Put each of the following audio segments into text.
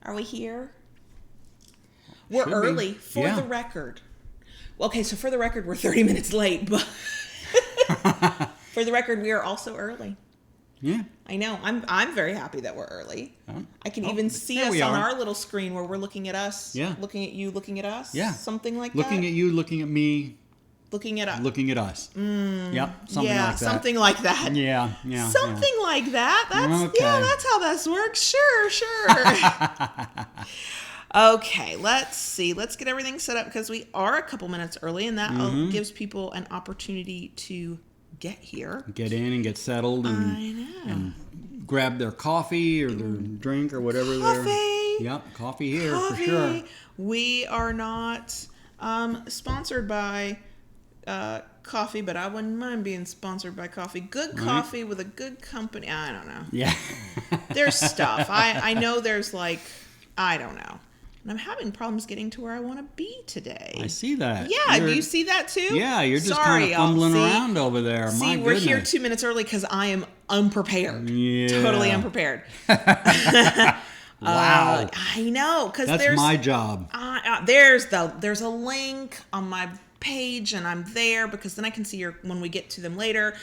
Are we here? We're Should early, be. for the record. Well, okay, so for the record, we're 30 minutes late, but for the record, we are also early. Yeah. I know. I'm very happy that we're early. I can even see there us we on are. our little screen where we're looking at us. Yeah. Looking at you, looking at us. Yeah. Something like Looking that. at you, looking at me, Looking at us. looking at us. Yep. Something yeah, like that. something like that. Yeah. Something like that. That's Okay. Yeah, that's how this works. Sure. Okay, let's see. Let's get everything set up because we are a couple minutes early, and that gives people an opportunity to get here. Get in and get settled and grab their coffee or their drink or whatever. Coffee. Yep, coffee here for sure. We are not sponsored by coffee, but I wouldn't mind being sponsored by coffee. Good coffee with a good company. I don't know. Yeah. There's stuff. I know there's I don't know. And I'm having problems getting to where I want to be today. I see that. Yeah, do you see that too? Yeah, you're just Sorry, kind of fumbling y'all. around over there. See, My we're here goodness. 2 minutes early because I am unprepared. Yeah. Totally unprepared. Wow. I know, because That's my job. There's a link on my page, and I'm there because then I can see when we get to them later,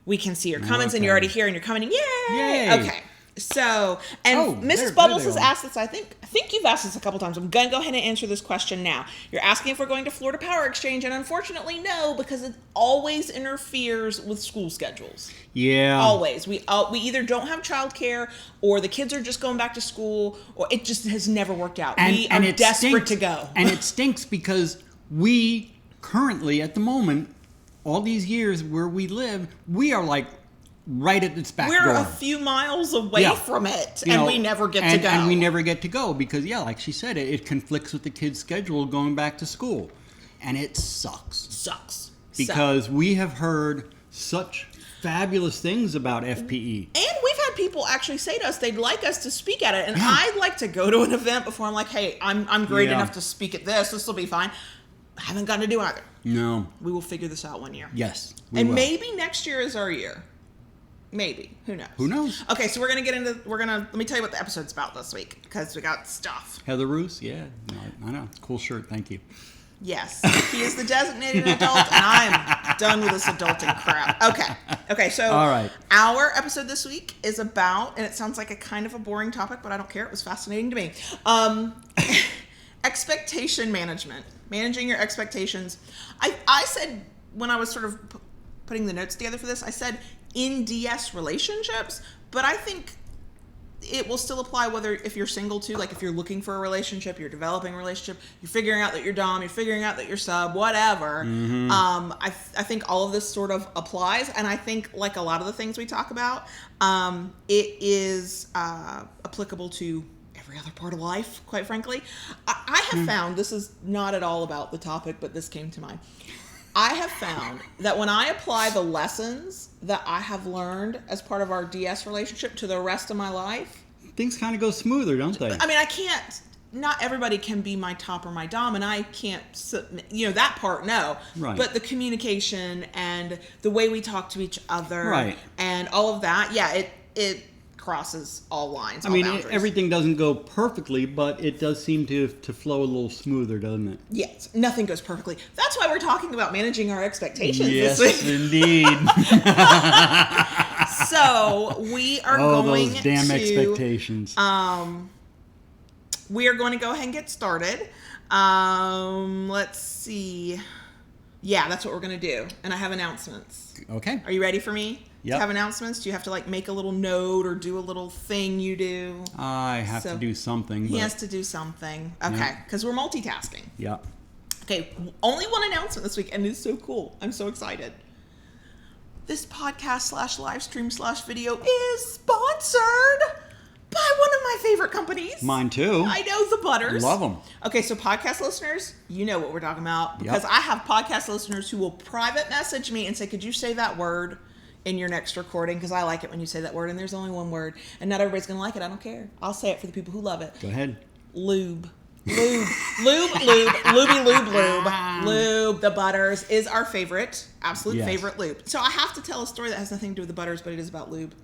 we can see your comments, and you're already here, and you're commenting. Yay! Yay. Okay. So, and there Mrs. Bubbles they has are. asked this. I think you've asked this a couple times. I'm going to go ahead and answer this question now. You're asking if we're going to Florida Power Exchange, and unfortunately, no, because it always interferes with school schedules. Yeah. Always. We either don't have childcare, or the kids are just going back to school, or it just has never worked out. We are it desperate stinks. to go. And it stinks because we currently, at the moment, all these years where we live, we are right at its back door. We're a few miles away from it, and we never get to go. And we never get to go because, like she said, it conflicts with the kids' schedule going back to school. And it sucks. Because we have heard such fabulous things about FPE. And we've had people actually say to us they'd like us to speak at it. And I'd like to go to an event before I'm like, hey, I'm great enough to speak at this. This will be fine. I haven't gotten to do either. No. We will figure this out one year. Yes. Maybe next year is our year. Maybe. Who knows? Okay, so let me tell you what the episode's about this week, because we got stuff. Heather Roos? Yeah. No, I know. Cool shirt. Thank you. Yes. He is the designated adult, and I'm done with this adulting crap. Okay, so all right. Our episode this week is about, and it sounds like a kind of a boring topic, but I don't care. It was fascinating to me. Expectation management. Managing your expectations. I said, when I was sort of putting the notes together for this, I said in DS relationships, but I think it will still apply if you're single too, like if you're looking for a relationship, you're developing a relationship, you're figuring out that you're dom, you're figuring out that you're sub, whatever. I think all of this sort of applies, and I think like a lot of the things we talk about, it is applicable to every other part of life, quite frankly. I have found, this is not at all about the topic, but this came to mind. I have found that when I apply the lessons that I have learned as part of our DS relationship to the rest of my life, things kind of go smoother, don't they? I mean, not everybody can be my top or my dom, and I can't, that part, no. Right. But the communication and the way we talk to each other, right, and all of that, it crosses all lines. I mean, everything doesn't go perfectly, but it does seem to flow a little smoother, doesn't it? Yes, nothing goes perfectly. That's why we're talking about managing our expectations this week. Indeed. So we are going those damn expectations. We are going to go ahead and get started. Let's see. Yeah, that's what we're going to do. And I have announcements. Okay. Are you ready for me? Yep. To have announcements? Do you have to make a little note or do a little thing you do? I have to do something. He has to do something. Okay, because we're multitasking. Yeah. Okay, only one announcement this week, and it's so cool. I'm so excited. This podcast /live stream /video is sponsored by one of my favorite companies. Mine too. I know, the Butters. Love them. Okay, so podcast listeners, you know what we're talking about, because I have podcast listeners who will private message me and say, could you say that word in your next recording? Because I like it when you say that word, and there's only one word, and not everybody's going to like it. I don't care. I'll say it for the people who love it. Go ahead. Lube. Lube. Lubey lube. Lube. The Butters is our favorite, absolute favorite lube. So I have to tell a story that has nothing to do with the Butters, but it is about lube.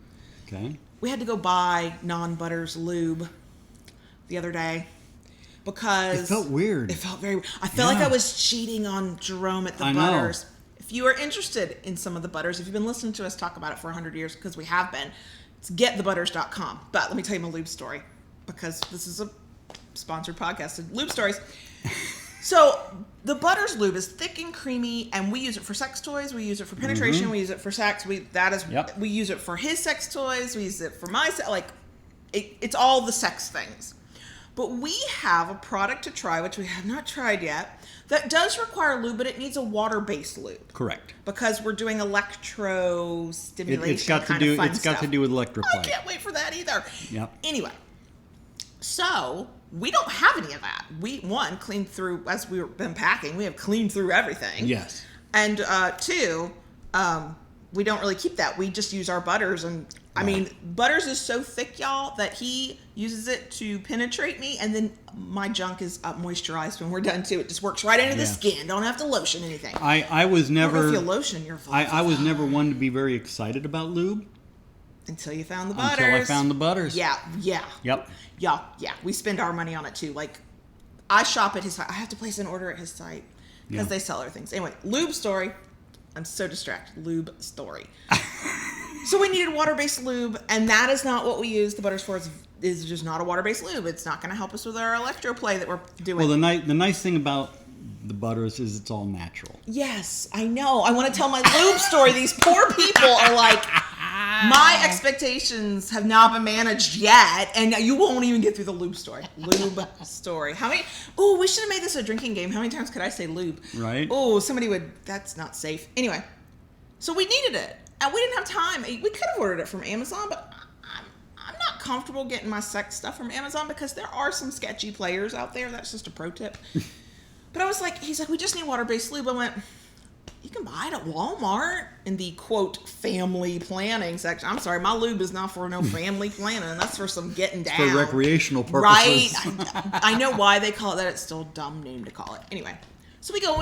Okay. We had to go buy non-Butters lube the other day because it felt weird. It felt very weird. I felt like I was cheating on Jerome at the butters. If you are interested in some of the butters, if you've been listening to us talk about it for 100 years, because we have been, it's getthebutters.com. But let me tell you my lube story, because this is a sponsored podcast of lube stories. So the Butters lube is thick and creamy, and we use it for sex toys. We use it for penetration. We use it for sex. We use it for his sex toys. We use it for my sex. Like, it's all the sex things. But we have a product to try, which we have not tried yet, that does require lube, but it needs a water-based lube. Correct. Because we're doing electro stimulation. It's got to do with electroplay. I can't wait for that either. Yep. Anyway, so we don't have any of that. We cleaned through as we've been packing. We have cleaned through everything. Yes. And two, we don't really keep that. We just use our Butters, and I mean, Butters is so thick, y'all, that he uses it to penetrate me, and then my junk is moisturized when we're done too. It just works right into the skin. Don't have to lotion anything. I was never. I don't know if you lotion your vulva. I was never one to be very excited about lube until you found the Butters. Until I found the Butters. Yeah. Yep. Yeah. We spend our money on it too. Like, I shop at his site. I have to place an order at his site because they sell other things. Anyway, lube story. I'm so distracted. Lube story. So we needed water-based lube, and that is not what we use the Butters for. Is just not a water-based lube. It's not going to help us with our electroplay that we're doing. Well, the nice thing about the Butters is it's all natural. Yes, I know. I want to tell my lube story. These poor people are like, my expectations have not been managed yet, and you won't even get through the lube story. Lube story. How many? Oh, we should have made this a drinking game. How many times could I say lube? Right. Oh, somebody would. That's not safe. Anyway, so we needed it. And we didn't have time. We could have ordered it from Amazon, but I'm not comfortable getting my sex stuff from Amazon because there are some sketchy players out there. That's just a pro tip. But I was like, he's like, we just need water-based lube. I went, you can buy it at Walmart in the, quote, family planning section. I'm sorry, my lube is not for no family planning. That's for some getting down. For recreational purposes. Right? I know why they call it that. It's still a dumb name to call it. Anyway. So we go,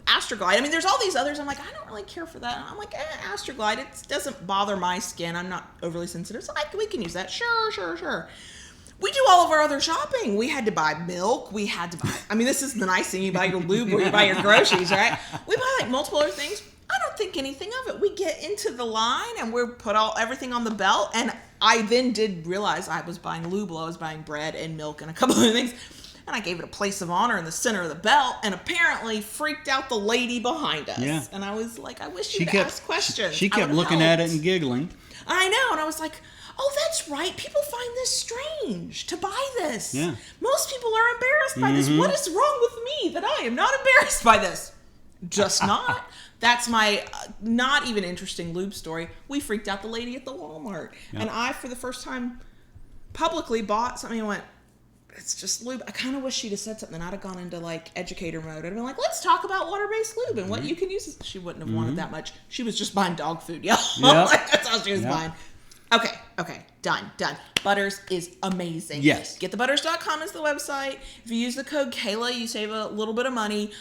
Astroglide. I mean, there's all these others. I'm like, I don't really care for that. I'm like, Astroglide, it doesn't bother my skin. I'm not overly sensitive. So we can use that. Sure. We do all of our other shopping. We had to buy milk. We had to buy, I mean, this is the nice thing. You buy your lube or you buy your groceries, right? We buy like multiple other things. I don't think anything of it. We get into the line and we put everything on the belt. And I then did realize I was buying lube while I was buying bread and milk and a couple of things. And I gave it a place of honor in the center of the belt, and apparently freaked out the lady behind us. Yeah. And I was like, I wish you'd ask questions. She kept looking at it and giggling. I know, and I was like, oh, that's right. People find this strange to buy this. Yeah. Most people are embarrassed by this. What is wrong with me that I am not embarrassed by this? Just not. That's my not even interesting lube story. We freaked out the lady at the Walmart. Yeah. And I, for the first time, publicly bought something and went, it's just lube. I kind of wish she'd have said something. I'd have gone into like educator mode. I'd have been like, let's talk about water-based lube and what you can use. She wouldn't have wanted that much. She was just buying dog food, y'all. Like, that's all she was buying. Okay. Done. Butters is amazing. Yes. Getthebutters.com is the website. If you use the code Kayla, you save a little bit of money.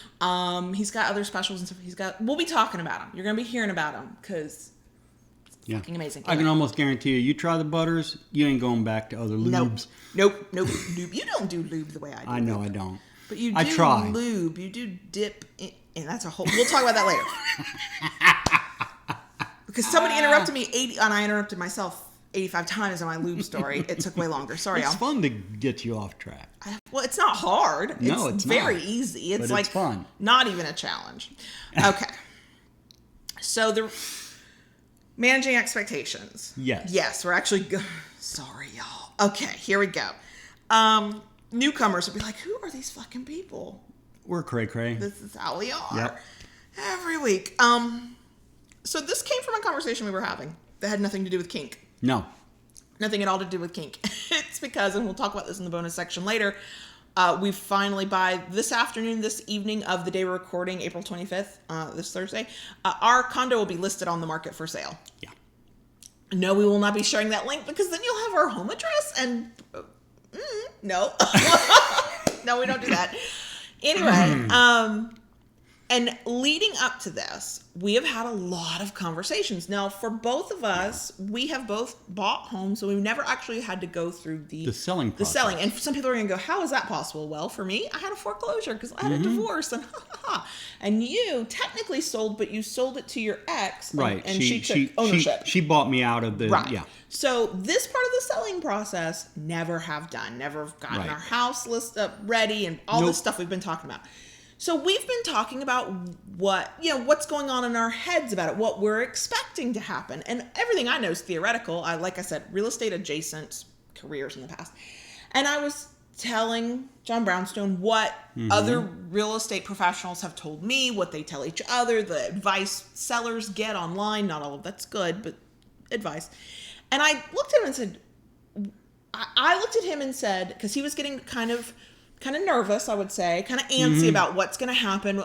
He's got other specials and stuff. We'll be talking about him. You're going to be hearing about him because fucking amazing. I can almost guarantee you trry the Butters, you ain't going back to other lubes. Nope. Lube. You don't do lube the way I do. I know I don't. But you do I try. lube. You do dip in, and that's a whole. We'll talk about that later. Because somebody interrupted me and I interrupted myself 85 times on my lube story. It took way longer. Sorry, It's y'all. fun to get you off track. Well, it's not hard. No, it's very not. easy. It's but like it's fun. Not even a challenge. Okay. So the managing expectations. Yes, we're actually good. Sorry, y'all. Okay, here we go. Newcomers would be like, who are these fucking people? We're cray-cray. This is how we are. Yep. Every week. So this came from a conversation we were having that had nothing to do with kink. No. Nothing at all to do with kink. It's because, and we'll talk about this in the bonus section later, we finally, by this evening of the day we're recording, April 25th, this Thursday, our condo will be listed on the market for sale. Yeah. No, we will not be sharing that link because then you'll have our home address and no. No, we don't do that. Anyway, And leading up to this, we have had a lot of conversations. Now, for both of us, we have both bought homes, so we've never actually had to go through the selling process. The selling. And some people are going to go, how is that possible? Well, for me, I had a foreclosure because I had a divorce. And you technically sold, but you sold it to your ex. Right. And she took ownership. She bought me out of the, yeah. So this part of the selling process, never have done. Never gotten our house list up ready and all this stuff we've been talking about. So we've been talking about what's going on in our heads about it, what we're expecting to happen. And everything I know is theoretical. Like I said, real estate adjacent careers in the past. And I was telling John Brownstone what other real estate professionals have told me, what they tell each other, the advice sellers get online. Not all of that's good, but advice. And I looked at him and said, I looked at him and said, because he was getting kind of nervous, I would say, kind of antsy about what's going to happen.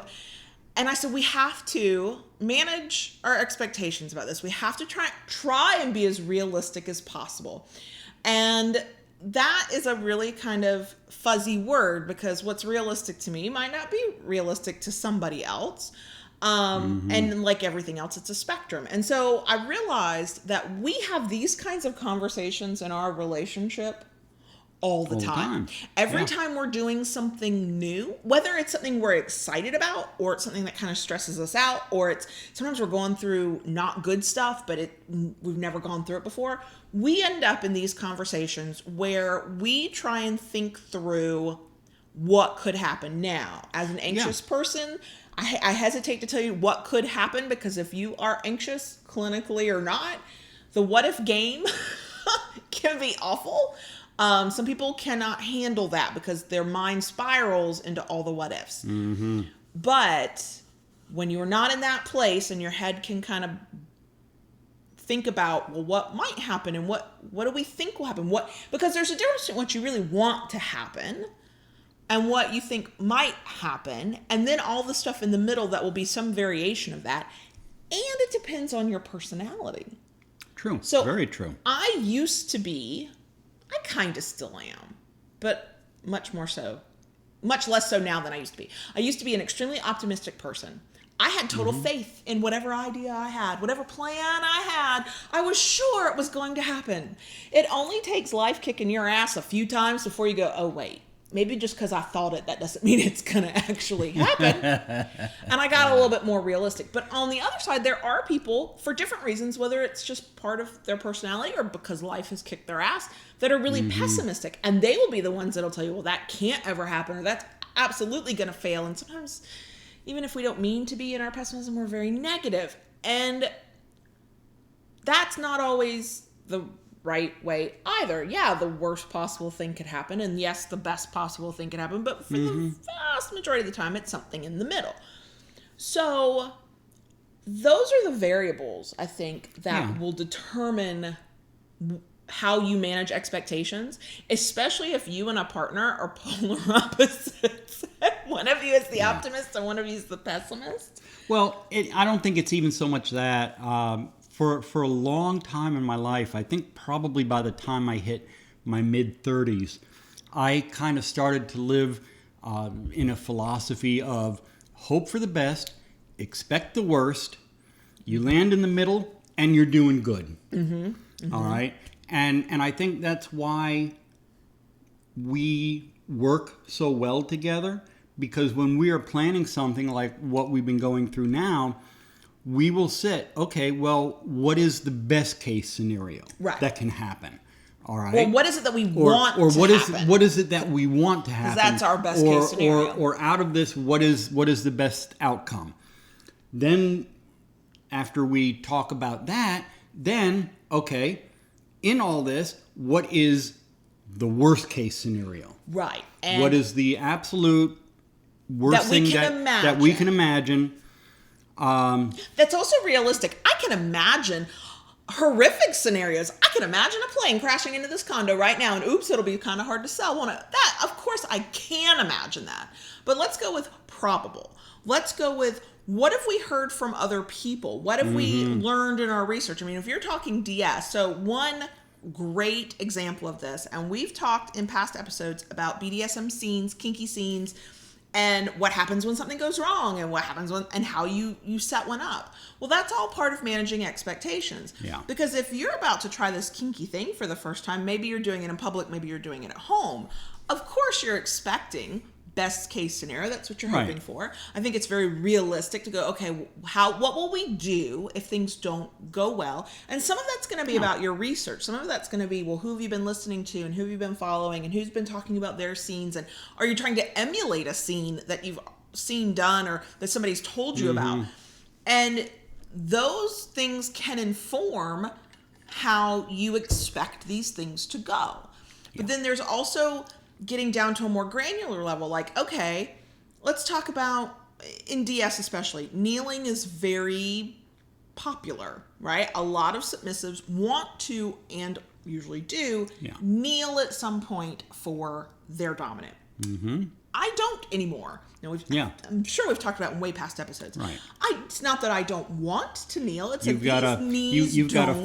And I said, we have to manage our expectations about this. We have to try and be as realistic as possible. And that is a really kind of fuzzy word, because what's realistic to me might not be realistic to somebody else. And like everything else, it's a spectrum. And so I realized that we have these kinds of conversations in our relationship all the time. Every time we're doing something new, whether it's something we're excited about, or it's something that kind of stresses us out, or it's sometimes we're going through not good stuff, but we've never gone through it before. We end up in these conversations where we try and think through what could happen. Now, as an anxious person, I hesitate to tell you what could happen, because if you are anxious, clinically or not, the what if game can be awful. Some people cannot handle that because their mind spirals into all the what ifs. But when you're not in that place and your head can kind of think about, well, what might happen and what do we think will happen? Because there's a difference in what you really want to happen and what you think might happen, and then all the stuff in the middle that will be some variation of that. And it depends on your personality. True. So very true. I kind of still am, but much less so now than I used to be. I used to be an extremely optimistic person. I had total faith in whatever idea I had, whatever plan I had. I was sure it was going to happen. It only takes life kicking your ass a few times before you go, oh, wait, maybe just because I thought it, that doesn't mean it's going to actually happen. And I got a little bit more realistic. But on the other side, there are people, for different reasons, whether it's just part of their personality or because life has kicked their ass, that are really pessimistic. And they will be the ones that'll tell you, well, that can't ever happen, or that's absolutely going to fail. And sometimes, even if we don't mean to be in our pessimism, we're very negative. And that's not always the right way either. Yeah, the worst possible thing could happen, and yes, the best possible thing could happen, but for the vast majority of the time, it's something in the middle. So those are the variables, I think, that will determine how you manage expectations, especially if you and a partner are polar opposites. One of you is the optimist and one of you is the pessimist. Well, I don't think it's even so much that. For a long time in my life, I think probably by the time I hit my mid-30s, I kind of started to live in a philosophy of hope for the best, expect the worst, you land in the middle, and you're doing good. All right? And I think that's why we work so well together, because when we are planning something like what we've been going through now, we will sit, okay, well, what is the best case scenario that can happen? All right. Well, what is it that we want or to what happen? Is what is it that we want to happen? Because that's our best case scenario. Or out of this, what is the best outcome? Then, after we talk about that, then, okay, in all this, what is the worst case scenario? Right. And what is the absolute worst thing that we can imagine? That's also realistic. I can imagine horrific scenarios. I can imagine a plane crashing into this condo right now, and oops, it'll be kind of hard to sell, won't it? That, of course, I can imagine that. But let's go with probable. Let's go with, what have we heard from other people? What have we learned in our research? I mean, if you're talking DS, so one great example of this, and we've talked in past episodes about BDSM scenes, kinky scenes, and what happens when something goes wrong, and what happens when, and how you set one up. Well, that's all part of managing expectations. Yeah. Because if you're about to try this kinky thing for the first time, maybe you're doing it in public, maybe you're doing it at home. Of course, you're expecting best case scenario. That's what you're hoping for. I think it's very realistic to go, okay, what will we do if things don't go well? And some of that's going to be about your research. Some of that's going to be, well, who have you been listening to, and who have you been following, and who's been talking about their scenes, and are you trying to emulate a scene that you've seen done or that somebody's told you about? And those things can inform how you expect these things to go. But then there's also getting down to a more granular level, like, okay, let's talk about, in DS especially, kneeling is very popular, right? A lot of submissives want to, and usually do, kneel at some point for their dominant. I don't anymore. Now, I'm sure we've talked about in way past episodes. Right. It's not that I don't want to kneel. It's you've got a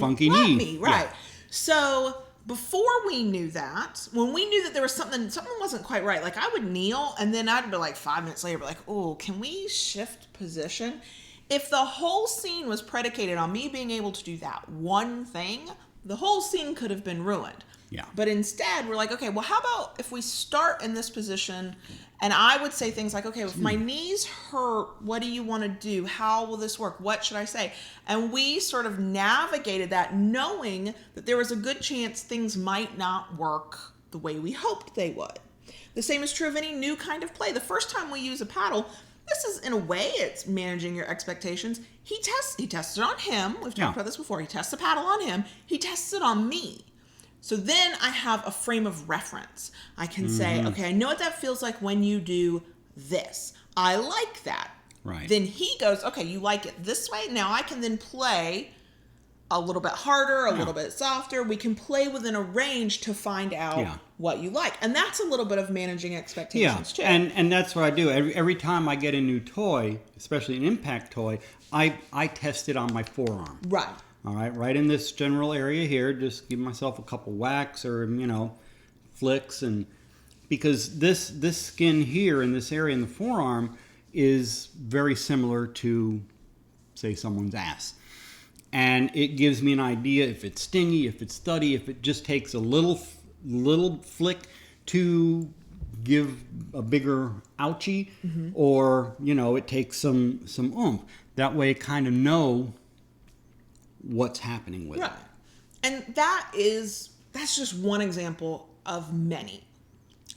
funky knee. Me, right. Yeah. So before we knew that, when we knew that there was something wasn't quite right, like I would kneel and then I'd be like 5 minutes later, be like, oh, can we shift position? If the whole scene was predicated on me being able to do that one thing, the whole scene could have been ruined. Yeah. But instead, we're like, okay, well, how about if we start in this position? And I would say things like, okay, if my knees hurt, what do you want to do? How will this work? What should I say? And we sort of navigated that, knowing that there was a good chance things might not work the way we hoped they would. The same is true of any new kind of play. The first time we use a paddle, this is, in a way, it's managing your expectations. He tests it on him. We've talked about this before. He tests the paddle on him. He tests it on me. So then I have a frame of reference. I can say, okay, I know what that feels like when you do this. I like that. Right. Then he goes, okay, you like it this way. Now I can then play a little bit harder, a little bit softer. We can play within a range to find out what you like. And that's a little bit of managing expectations too. And that's what I do. Every time I get a new toy, especially an impact toy, I test it on my forearm. Right. All right in this general area here, just give myself a couple whacks or, flicks. And because this skin here in this area in the forearm is very similar to, say, someone's ass. And it gives me an idea if it's stingy, if it's studdy, if it just takes a little flick to give a bigger ouchie, or, it takes some oomph. That way I kind of know what's happening with it. And that's just one example of many.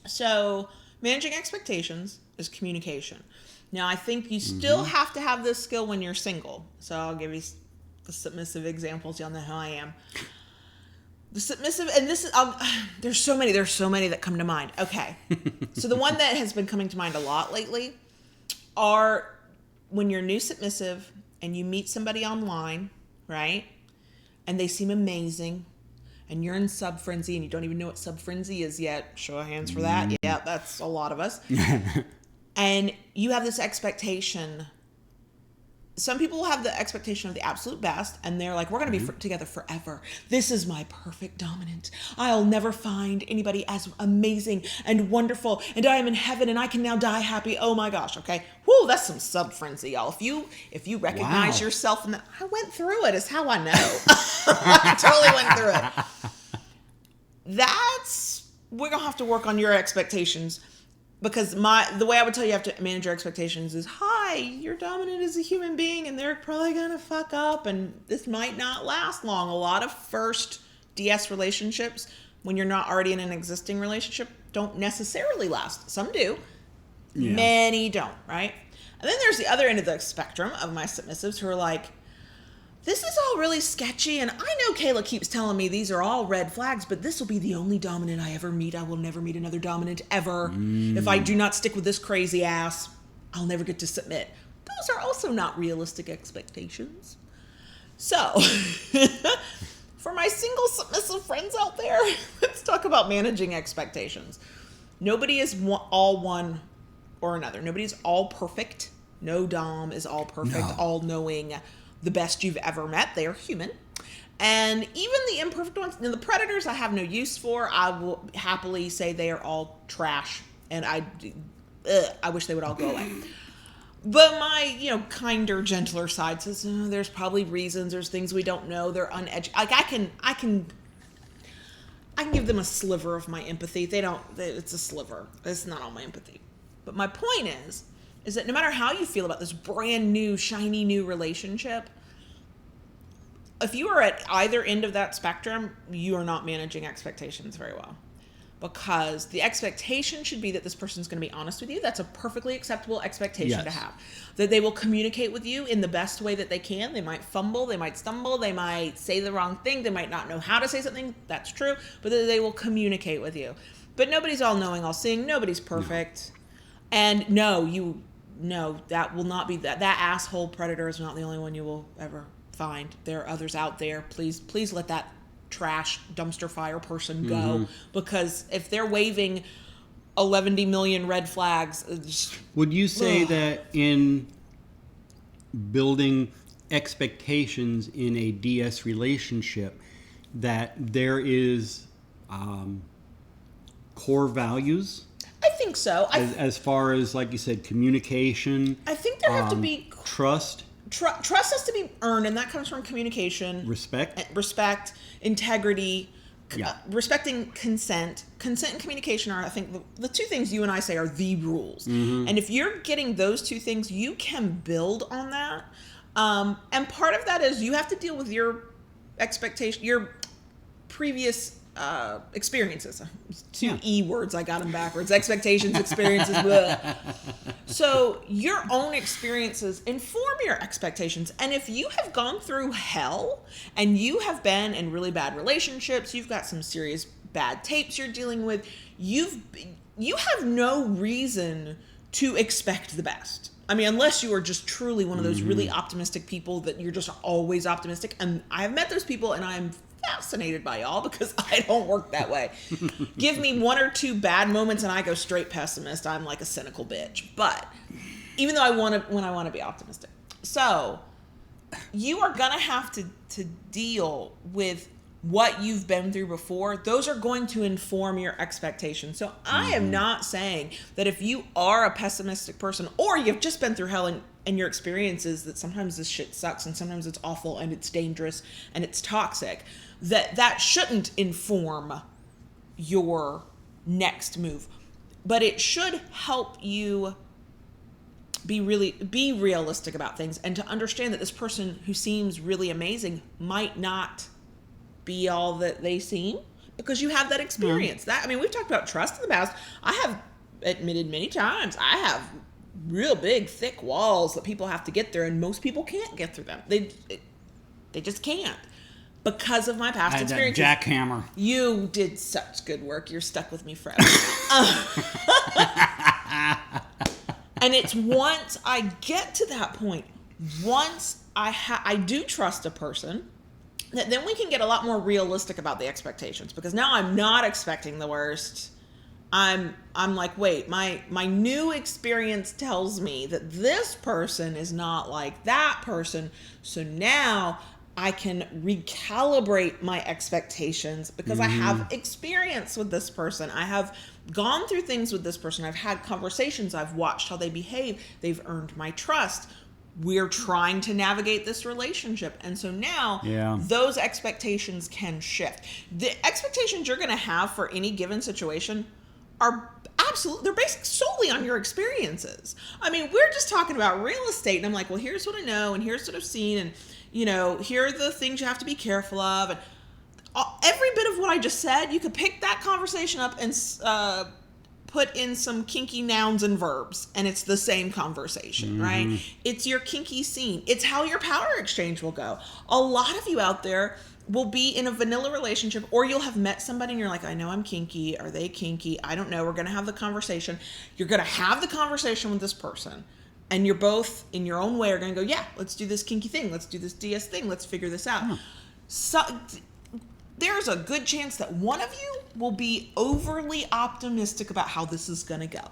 So managing expectations is communication. Now, I think you still have to have this skill when you're single. So I'll give you the submissive examples. Y'all know how I am. The submissive, and this is, there's so many that come to mind. Okay. So the one that has been coming to mind a lot lately are when you're new submissive and you meet somebody online, right? And they seem amazing, and you're in sub frenzy, and you don't even know what sub frenzy is yet. Show of hands for that. Yeah, that's a lot of us. And you have this expectation. Some people have the expectation of the absolute best, and they're like, we're going to be together forever. This is my perfect dominant. I'll never find anybody as amazing and wonderful, and I am in heaven, and I can now die happy. Oh my gosh, okay. Whoo, that's some sub frenzy, y'all. If you recognize yourself in that, I went through it, is how I know. I totally went through it. We're going to have to work on your expectations. Because the way I would tell you have to manage your expectations is, hi, your dominant is a human being and they're probably going to fuck up and this might not last long. A lot of first DS relationships, when you're not already in an existing relationship, don't necessarily last. Some do. Yeah. Many don't, right? And then there's the other end of the spectrum of my submissives who are like, this is all really sketchy, and I know Kayla keeps telling me these are all red flags, but this will be the only dominant I ever meet. I will never meet another dominant ever. If I do not stick with this crazy ass, I'll never get to submit. Those are also not realistic expectations. So, for my single submissive friends out there, let's talk about managing expectations. Nobody is all one or another. Nobody's all perfect. No dom is all perfect, all-knowing, the best you've ever met. They are human. And even the imperfect ones, the predators I have no use for. I will happily say they are all trash. And I wish they would all go away. But my, kinder, gentler side says, there's probably reasons. There's things we don't know. They're uneducated. Like I can give them a sliver of my empathy. It's a sliver. It's not all my empathy. But my point is that no matter how you feel about this brand new, shiny new relationship, if you are at either end of that spectrum, you are not managing expectations very well. Because the expectation should be that this person's going to be honest with you. That's a perfectly acceptable expectation to have. That they will communicate with you in the best way that they can. They might fumble, they might stumble, they might say the wrong thing, they might not know how to say something. That's true. But that they will communicate with you. But nobody's all knowing, all seeing. Nobody's perfect. No. And that will not be that asshole predator is not the only one you will ever find. There are others out there. Please let that trash dumpster fire person go, because if they're waving 11 million red flags, would you say that in building expectations in a DS relationship that there is core values? I think so. As far as, like you said, communication, I think there have to be trust. Trust has to be earned, and that comes from communication, respect, integrity, respecting consent. Consent and communication are, I think, the two things you and I say are the rules. Mm-hmm. And if you're getting those two things, you can build on that. And part of that is you have to deal with your expectation, your previous experiences. Two E words, I got them backwards. Expectations, experiences. Blah. So your own experiences inform your expectations. And if you have gone through hell and you have been in really bad relationships, you've got some serious bad tapes you're dealing with, you have no reason to expect the best. I mean, unless you are just truly one of those really optimistic people that you're just always optimistic. And I have met those people, and I'm fascinated by y'all, because I don't work that way. Give me one or two bad moments and I go straight pessimist. I'm like a cynical bitch. But even though I want to be optimistic. So you are going to have to deal with what you've been through before. Those are going to inform your expectations. So I am not saying that if you are a pessimistic person, or you've just been through hell and your experience is that sometimes this shit sucks and sometimes it's awful and it's dangerous and it's toxic, that shouldn't inform your next move. But it should help you be realistic about things, and to understand that this person who seems really amazing might not be all that they seem, because you have that experience. We've talked about trust in the past. I have admitted many times I have real big, thick walls that people have to get through, and most people can't get through them. They just can't, because of my past experiences. That jackhammer. You did such good work. You're stuck with me forever. And it's once I get to that point, once I do trust a person, that then we can get a lot more realistic about the expectations, because now I'm not expecting the worst. I'm like, wait, my new experience tells me that this person is not like that person. So now I can recalibrate my expectations, because I have experience with this person. I have gone through things with this person. I've had conversations. I've watched how they behave. They've earned my trust. We're trying to navigate this relationship. And so now those expectations can shift. The expectations you're going to have for any given situation are they're based solely on your experiences. I mean, we're just talking about real estate, and I'm like, well, here's what I know, and here's what I've seen, and here are the things you have to be careful of, and every bit of what I just said, you could pick that conversation up and put in some kinky nouns and verbs, and it's the same conversation, right? It's your kinky scene. It's how your power exchange will go. A lot of you out there will be in a vanilla relationship, or you'll have met somebody and you're like, I know I'm kinky. Are they kinky? I don't know. We're going to have the conversation. You're going to have the conversation with this person, and you're both in your own way are going to go, yeah, let's do this kinky thing. Let's do this DS thing. Let's figure this out. So there's a good chance that one of you will be overly optimistic about how this is going to go.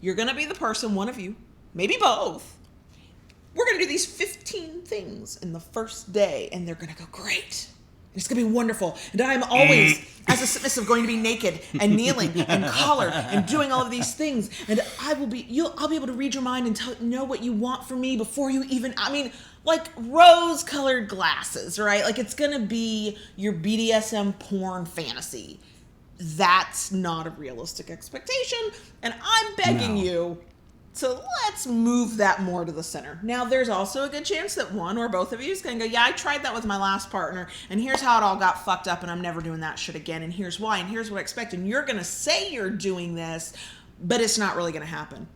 You're going to be the person, one of you, maybe both. We're going to do these 15 things in the first day, and they're going to go great. It's going to be wonderful. And I'm always, as a submissive, going to be naked and kneeling and collared and doing all of these things. And I'll be able to read your mind and know what you want from me before you even, like rose-colored glasses, right? Like it's going to be your BDSM porn fantasy. That's not a realistic expectation. And I'm begging you, so let's move that more to the center. Now, there's also a good chance that one or both of you is going to go, yeah, I tried that with my last partner, and here's how it all got fucked up, and I'm never doing that shit again, and here's why, and here's what I expect. And you're going to say you're doing this, but it's not really going to happen.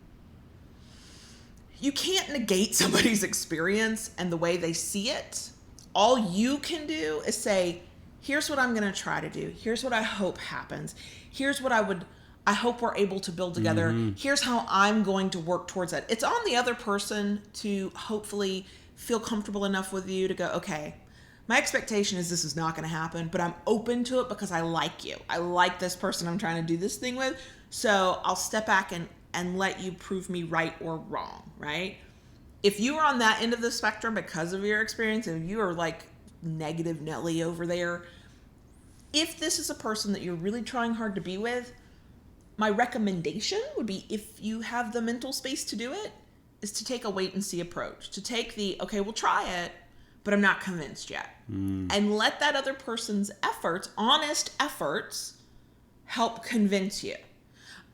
You can't negate somebody's experience and the way they see it. All you can do is say, here's what I'm going to try to do. Here's what I hope happens. Here's what I hope we're able to build together. Here's how I'm going to work towards that. It's on the other person to hopefully feel comfortable enough with you to go, okay, my expectation is this is not going to happen, but I'm open to it because I like you. I like this person I'm trying to do this thing with. So I'll step back and let you prove me right or wrong, right? If you are on that end of the spectrum because of your experience, and you are like negative Nelly over there, if this is a person that you're really trying hard to be with, my recommendation would be, if you have the mental space to do it, is to take a wait and see approach. To take the, okay, we'll try it, but I'm not convinced yet. And let that other person's efforts, honest efforts, help convince you.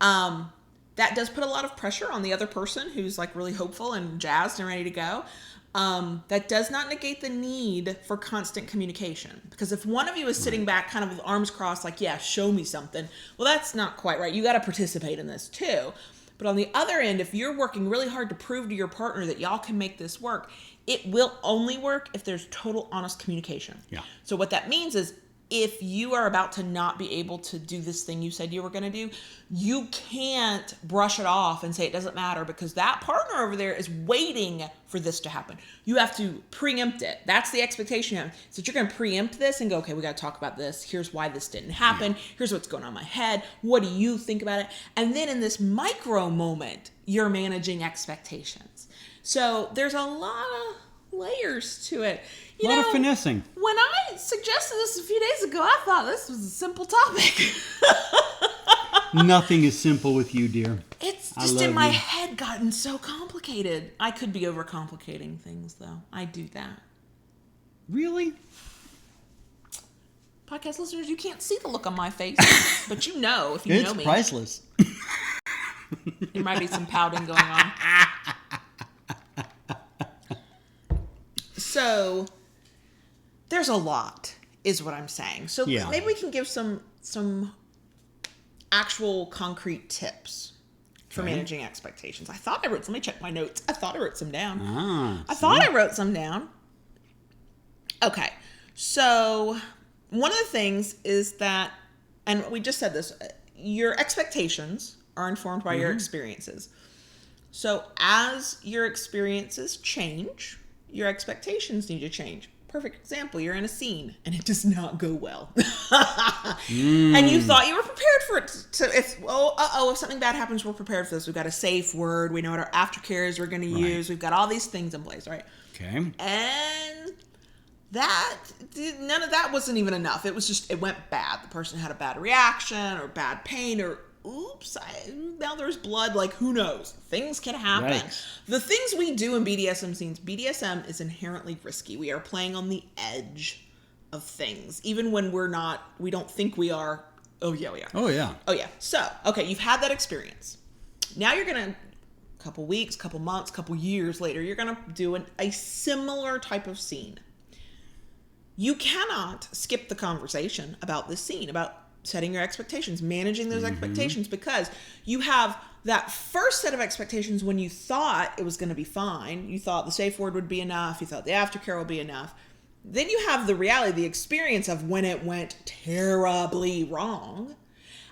That does put a lot of pressure on the other person who's like really hopeful and jazzed and ready to go. That does not negate the need for constant communication. Because if one of you is sitting back kind of with arms crossed, like, yeah, show me something. Well, that's not quite right. You got to participate in this too. But on the other end, if you're working really hard to prove to your partner that y'all can make this work, it will only work if there's total honest communication. Yeah. So what that means is, if you are about to not be able to do this thing you said you were going to do, you can't brush it off and say it doesn't matter, because that partner over there is waiting for this to happen. You have to preempt it. That's the expectation you have. So you're going to preempt this and go, okay, we got to talk about this. Here's why this didn't happen. Here's what's going on in my head. What do you think about it? And then in this micro moment, you're managing expectations. So there's a lot of layers to it. A lot of finessing. When I suggested this a few days ago, I thought this was a simple topic. Nothing is simple with you, dear. It's just in my head gotten so complicated. I could be overcomplicating things, though. I do that. Really? Podcast listeners, you can't see the look on my face, but you know if you know me. It's priceless. There might be some pouting going on. So there's a lot, is what I'm saying. So maybe we can give some actual concrete tips for managing expectations. Let me check my notes. I thought I wrote some down. I wrote some down. Okay. So one of the things is that, and we just said this, your expectations are informed by your experiences. So as your experiences change, your expectations need to change. Perfect example, you're in a scene and it does not go well. And you thought you were prepared for it. If something bad happens, we're prepared for this. We've got a safe word. We know what our aftercare is we're going to use. We've got all these things in place, right? Okay. And none of that wasn't even enough. It was just, it went bad. The person had a bad reaction or bad pain or now there's blood, like who knows? Things can happen. Right. The things we do in BDSM scenes, BDSM is inherently risky. We are playing on the edge of things. Even when we don't think we are. Oh yeah, we are. Oh yeah. Oh yeah. So, okay, you've had that experience. Now you're going to, couple weeks, couple months, couple years later, you're going to do a similar type of scene. You cannot skip the conversation about this scene, about setting your expectations, managing those expectations, because you have that first set of expectations when you thought it was going to be fine. You thought the safe word would be enough. You thought the aftercare would be enough. Then you have the reality, the experience of when it went terribly wrong.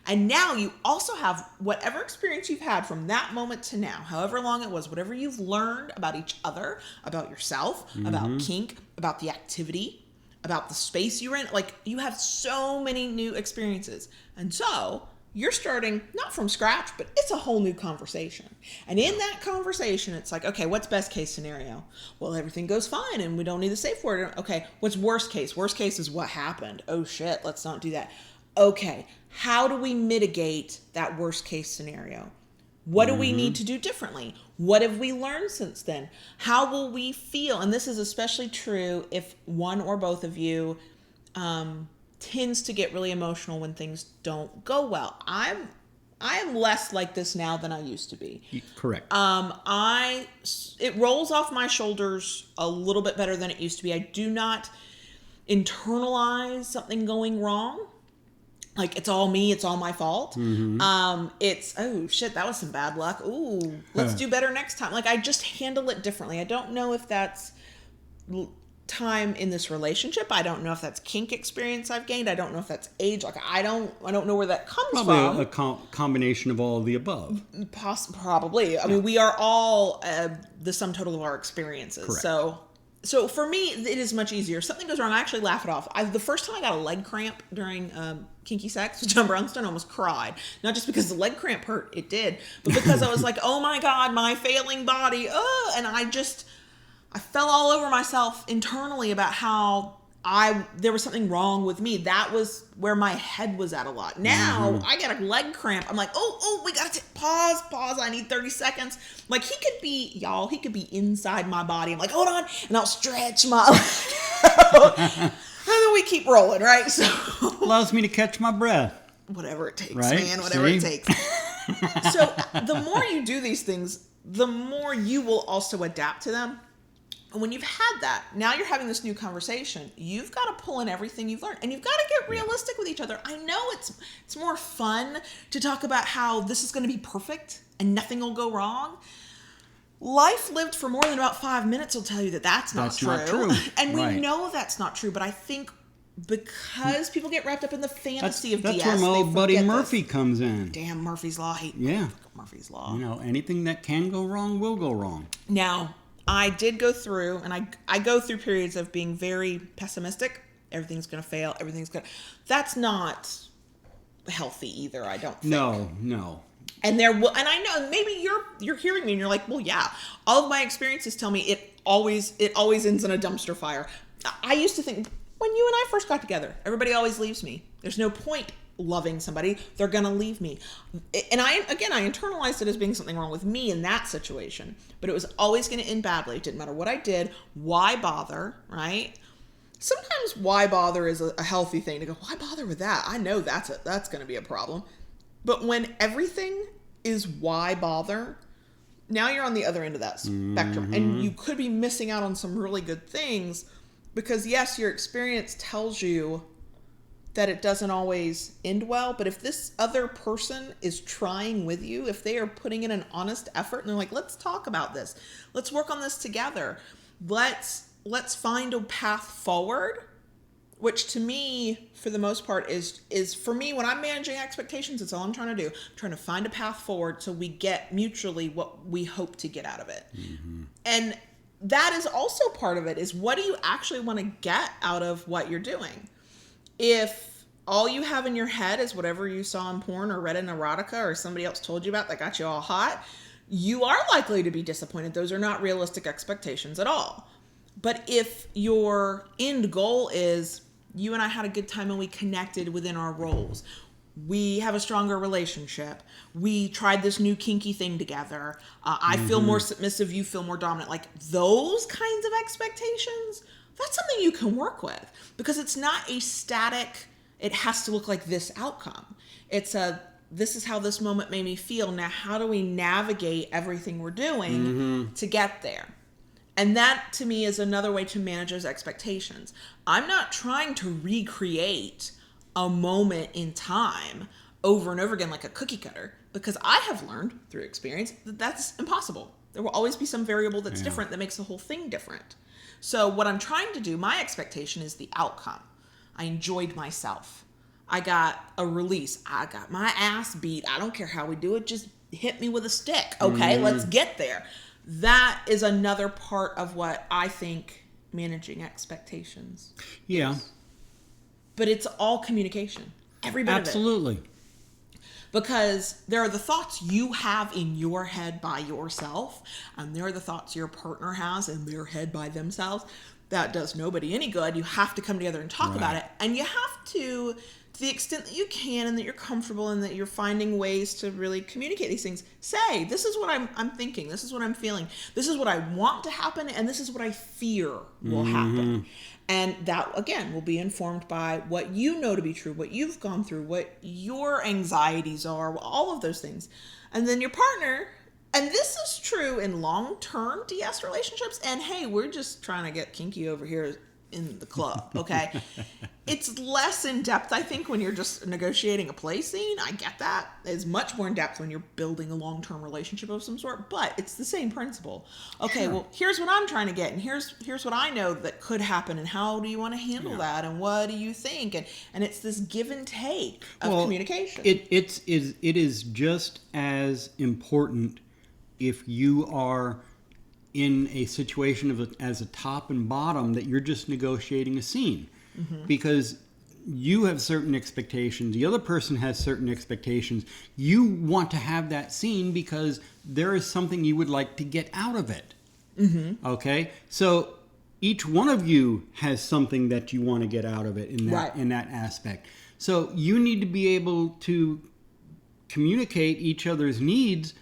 And now you also have whatever experience you've had from that moment to now, however long it was, whatever you've learned about each other, about yourself, about kink, about the activity, about the space you were in. Like, you have so many new experiences. And so you're starting not from scratch, but it's a whole new conversation. And in that conversation, it's like, okay, what's best case scenario? Well, everything goes fine and we don't need the safe word. Okay, what's worst case? Worst case is what happened. Oh shit, let's not do that. Okay, how do we mitigate that worst case scenario? What do we need to do differently? What have we learned since then? How will we feel? And this is especially true if one or both of you tends to get really emotional when things don't go well. I am less like this now than I used to be. Correct. It rolls off my shoulders a little bit better than it used to be. I do not internalize something going wrong. Like, it's all me, it's all my fault. It's, oh shit, that was some bad luck. Ooh, let's do better next time. Like, I just handle it differently. I don't know if that's time in this relationship. I don't know if that's kink experience I've gained. I don't know if that's age. Like, I don't know where that comes from. Probably a combination of all of the above. Probably. I mean, we are all the sum total of our experiences. Correct. So for me, it is much easier. If something goes wrong, I actually laugh it off. The first time I got a leg cramp during kinky sex with John Brownstone, I almost cried. Not just because the leg cramp hurt, it did, but because I was like, oh my God, my failing body. And I fell all over myself internally about how there was something wrong with me. That was where my head was at a lot. Now I get a leg cramp. I'm like, oh, we gotta pause. I need 30 seconds. Like, he could be inside my body. I'm like, hold on. And I'll stretch my and then we keep rolling, right? So allows me to catch my breath. Whatever it takes, right? man. Whatever it takes. So the more you do these things, the more you will also adapt to them. And when you've had that, now you're having this new conversation. You've got to pull in everything you've learned, and you've got to get realistic with each other. I know it's more fun to talk about how this is going to be perfect and nothing will go wrong. Life lived for more than about 5 minutes will tell you that that's not true. And we know that's not true, but I think because people get wrapped up in the fantasy of DS, that's where my old buddy Murphy comes in. Damn, Murphy's Law. Murphy's Law. You know, anything that can go wrong will go wrong. Now, I did go through, and I go through periods of being very pessimistic. Everything's going to fail. That's not healthy either, I don't think. No. And I know maybe you're hearing me and you're like, well, yeah, all of my experiences tell me it always ends in a dumpster fire. I used to think when you and I first got together, everybody always leaves me. There's no point loving somebody. They're going to leave me. And I internalized it as being something wrong with me in that situation, but it was always going to end badly. It didn't matter what I did. Why bother, right? Sometimes why bother is a healthy thing to go, why bother with that? I know that's going to be a problem. But when everything is why bother, now you're on the other end of that spectrum, and you could be missing out on some really good things because yes, your experience tells you that it doesn't always end well, but if this other person is trying with you, if they are putting in an honest effort and they're like, let's talk about this, let's work on this together, let's find a path forward, which to me, for the most part, is for me, when I'm managing expectations, it's all I'm trying to do. I'm trying to find a path forward so we get mutually what we hope to get out of it. And that is also part of it, is what do you actually want to get out of what you're doing? If all you have in your head is whatever you saw in porn or read in erotica or somebody else told you about that got you all hot, you are likely to be disappointed. Those are not realistic expectations at all. But if your end goal is you and I had a good time and we connected within our roles, we have a stronger relationship, we tried this new kinky thing together, I feel more submissive, you feel more dominant, like those kinds of expectations, that's something you can work with, because it's not a static, it has to look like this outcome. It's this is how this moment made me feel. Now, how do we navigate everything we're doing to get there? And that, to me, is another way to manage those expectations. I'm not trying to recreate a moment in time over and over again like a cookie cutter, because I have learned through experience that that's impossible. There will always be some variable that's different that makes the whole thing different. So what I'm trying to do, my expectation is the outcome. I enjoyed myself. I got a release. I got my ass beat. I don't care how we do it. Just hit me with a stick. Okay, let's get there. That is another part of what I think managing expectations is. But it's all communication. Every bit of it. Absolutely. Because there are the thoughts you have in your head by yourself, and there are the thoughts your partner has in their head by themselves. That does nobody any good. You have to come together and talk about it. And you have to the extent that you can and that you're comfortable and that you're finding ways to really communicate these things, say, this is what I'm thinking, this is what I'm feeling, this is what I want to happen, and this is what I fear will happen. And that, again, will be informed by what you know to be true, what you've gone through, what your anxieties are, all of those things. And then your partner, and this is true in long-term DS relationships, and hey, we're just trying to get kinky over here in the club, okay? It's less in depth, I think, when you're just negotiating a play scene. I get that. It's much more in depth when you're building a long-term relationship of some sort, but it's the same principle. Okay, sure. Well, here's what I'm trying to get, and here's what I know that could happen, and how do you want to handle that, and what do you think? And it's this give and take of communication. It is just as important if you are in a situation as a top and bottom that you're just negotiating a scene. Because you have certain expectations, the other person has certain expectations. You want to have that scene because there is something you would like to get out of it. Okay? So each one of you has something that you want to get out of it in that aspect. So you need to be able to communicate each other's needs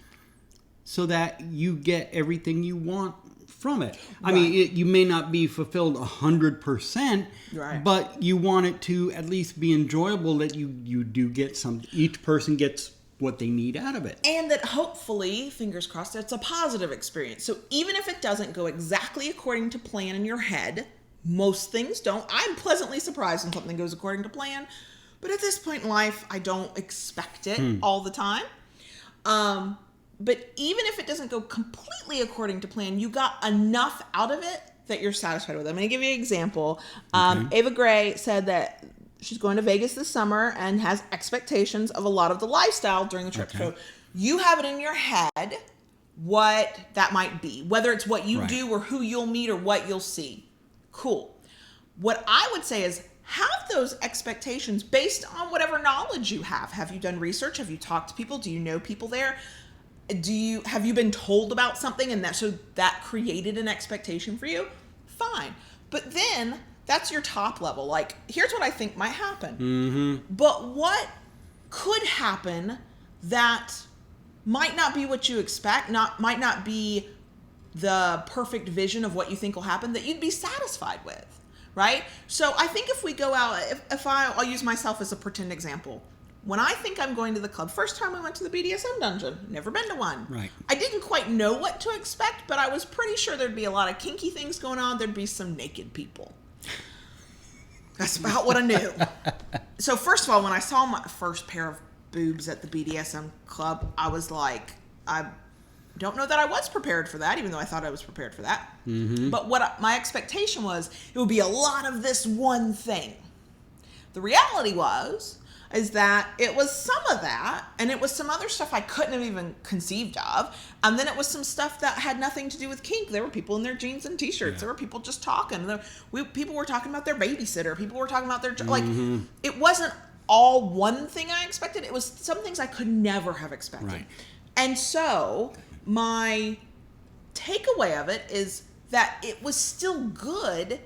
so that you get everything you want from it. I mean, you may not be fulfilled 100%, but you want it to at least be enjoyable, that you do get something. Each person gets what they need out of it. And that hopefully, fingers crossed, it's a positive experience. So even if it doesn't go exactly according to plan in your head, most things don't. I'm pleasantly surprised when something goes according to plan, but at this point in life, I don't expect it all the time. But even if it doesn't go completely according to plan, you got enough out of it that you're satisfied with it. I'm going to give you an example. Ava Gray said that she's going to Vegas this summer and has expectations of a lot of the lifestyle during the trip. So you have it in your head what that might be, whether it's what you do or who you'll meet or what you'll see. Cool. What I would say is have those expectations based on whatever knowledge you have. Have you done research? Have you talked to people? Do you know people there? Have you been told about something and that created an expectation for you? Fine. But then that's your top level. Like, here's what I think might happen. But what could happen that might not be what you expect, might not be the perfect vision of what you think will happen that you'd be satisfied with, right? So I think if we go out, I'll use myself as a pretend example. When I think I'm going to the club, first time I went to the BDSM dungeon, never been to one. I didn't quite know what to expect, but I was pretty sure there'd be a lot of kinky things going on. There'd be some naked people. That's about what I knew. So first of all, when I saw my first pair of boobs at the BDSM club, I was like, I don't know that I was prepared for that, even though I thought I was prepared for that. But what my expectation was, it would be a lot of this one thing. The reality is that it was some of that, and it was some other stuff I couldn't have even conceived of, and then it was some stuff that had nothing to do with kink. There were people in their jeans and t-shirts. There were people just talking. People were talking about their babysitter. People were talking about their like. It wasn't all one thing I expected. It was some things I could never have expected. And so my takeaway of it is that it was still good,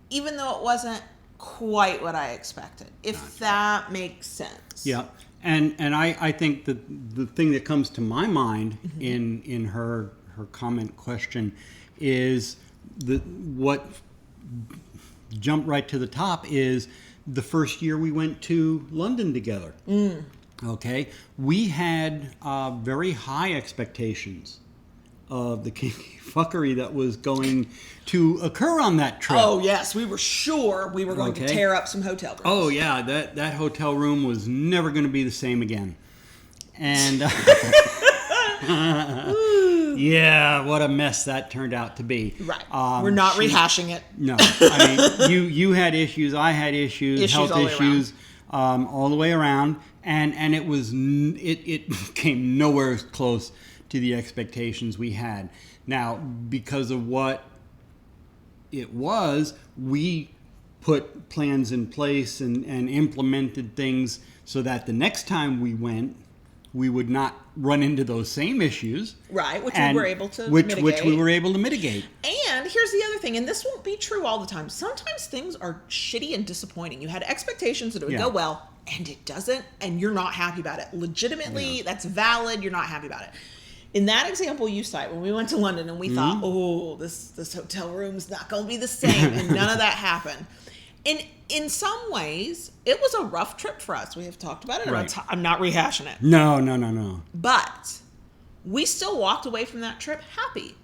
even though it wasn't quite what I expected, if that makes sense. Yeah. And I think that the thing that comes to my mind in her comment question is what jumped right to the top is the first year we went to London together. Okay. We had very high expectations of the kinky fuckery that was going to occur on that trip. Oh, yes. We were sure we were going to tear up some hotel rooms. Oh, yeah. That hotel room was never going to be the same again. And yeah, what a mess that turned out to be. We're not rehashing it. No. I mean, you had issues, I had issues health issues all the way around. And it came nowhere close to the expectations we had. Now, because of what it was, we put plans in place and implemented things so that the next time we went, we would not run into those same issues. Right, which we were able to mitigate. Which we were able to mitigate. And here's the other thing, and this won't be true all the time. Sometimes things are shitty and disappointing. You had expectations that it would go well, and it doesn't, and you're not happy about it. Legitimately, that's valid. You're not happy about it. In that example you cite, when we went to London and we thought, oh, this hotel room's not going to be the same, and none of that happened. And in some ways, it was a rough trip for us. We have talked about it. Right. I'm not rehashing it. No. But we still walked away from that trip happy.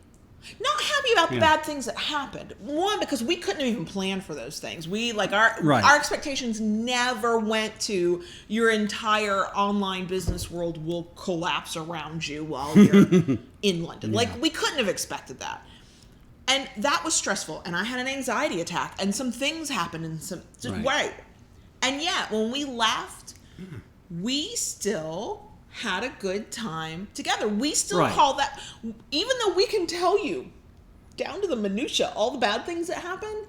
Not happy about the bad things that happened. One, because we couldn't have even planned for those things. Our expectations never went to your entire online business world will collapse around you while you're in London. Like, we couldn't have expected that. And that was stressful. And I had an anxiety attack. And some things happened. Right. And yet, when we left, we still had a good time together. We still call that, even though we can tell you down to the minutia all the bad things that happened,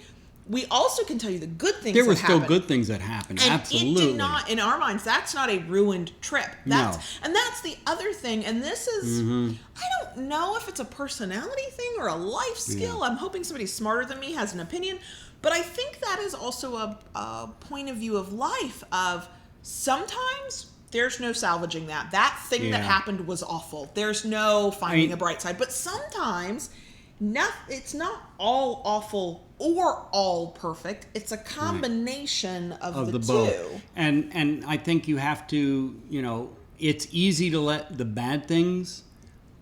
we also can tell you the good things that happened. There were still good things that happened. And absolutely. it did not, in our minds, that's not a ruined trip. And that's the other thing. And this is, I don't know if it's a personality thing or a life skill. I'm hoping somebody smarter than me has an opinion. But I think that is also a point of view of life of sometimes there's no salvaging that. That thing that happened was awful. There's no finding a bright side. But sometimes it's not all awful or all perfect. It's a combination of the two. Both. And I think you have to, it's easy to let the bad things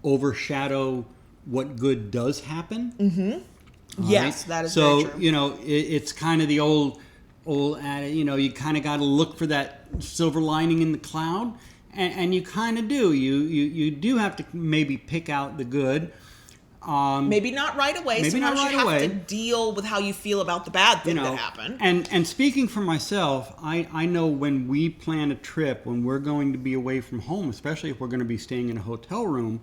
overshadow what good does happen. Mm-hmm. Yes, right? that is very true. So, it's kind of the old adage, you kind of got to look for that silver lining in the cloud. And you kind of do. You do have to maybe pick out the good. Maybe not right away. Sometimes you have to deal with how you feel about the bad thing that happened. And speaking for myself, I know when we plan a trip, when we're going to be away from home, especially if we're going to be staying in a hotel room,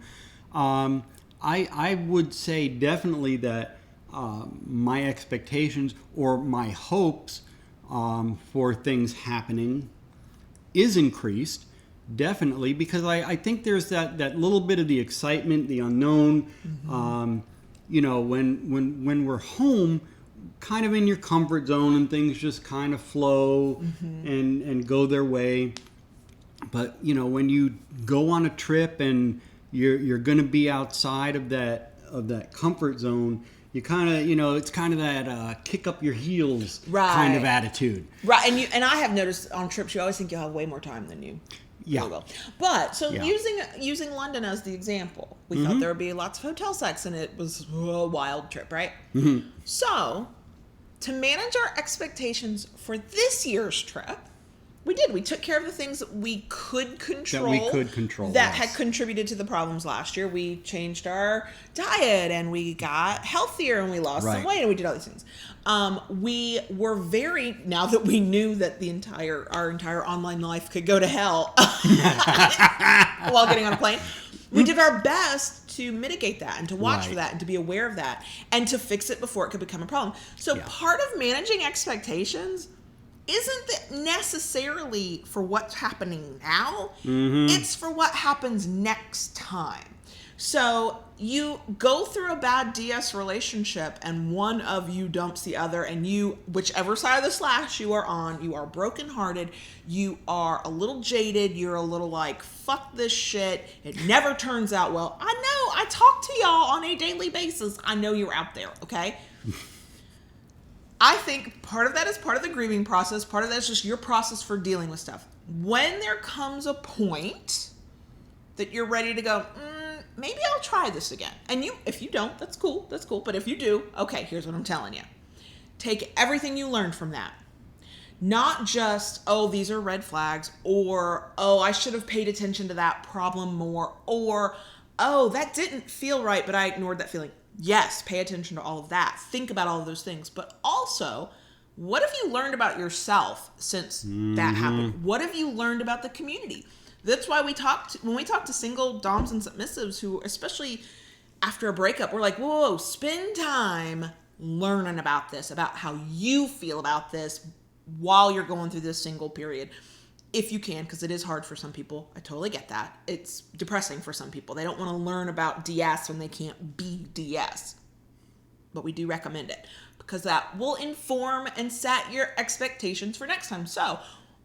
I would say definitely that my expectations or my hopes for things happening is increased. Definitely, because I think there's that little bit of the excitement, the unknown. When we're home, kind of in your comfort zone, and things just kind of flow and go their way. But when you go on a trip and you're going to be outside of that comfort zone, you kind of it's kind of that kick up your heels kind of attitude. Right, and I have noticed on trips you always think you'll have way more time than you. Yeah. Will. But using London as the example, we thought there would be lots of hotel sex, and it was a wild trip, right? So, to manage our expectations for this year's trip, we did. We took care of the things that we could control. That had contributed to the problems last year. We changed our diet, and we got healthier, and we lost some weight, and we did all these things. We were now that we knew that our entire online life could go to hell while getting on a plane, we did our best to mitigate that and to watch for that and to be aware of that and to fix it before it could become a problem. So part of managing expectations isn't necessarily for what's happening now. It's for what happens next time. So you go through a bad DS relationship and one of you dumps the other, and whichever side of the slash you are on, you are brokenhearted, you are a little jaded, you're a little like, fuck this shit, it never turns out well. I know, I talk to y'all on a daily basis. I know you're out there, okay? I think part of that is part of the grieving process. Part of that is just your process for dealing with stuff. When there comes a point that you're ready to go, maybe I'll try this again. And if you don't, that's cool. But if you do, okay, here's what I'm telling you. Take everything you learned from that. Not just, these are red flags, or, I should have paid attention to that problem more, or, that didn't feel right, but I ignored that feeling. Yes, pay attention to all of that. Think about all of those things. But also, what have you learned about yourself since that happened? What have you learned about the community? That's why when we talk to single doms and submissives who, especially after a breakup, we're like, whoa, spend time learning about this, about how you feel about this while you're going through this single period. if you can, because it is hard for some people. I totally get that. It's depressing for some people. They don't want to learn about DS when they can't be DS. But we do recommend it because that will inform and set your expectations for next time. So,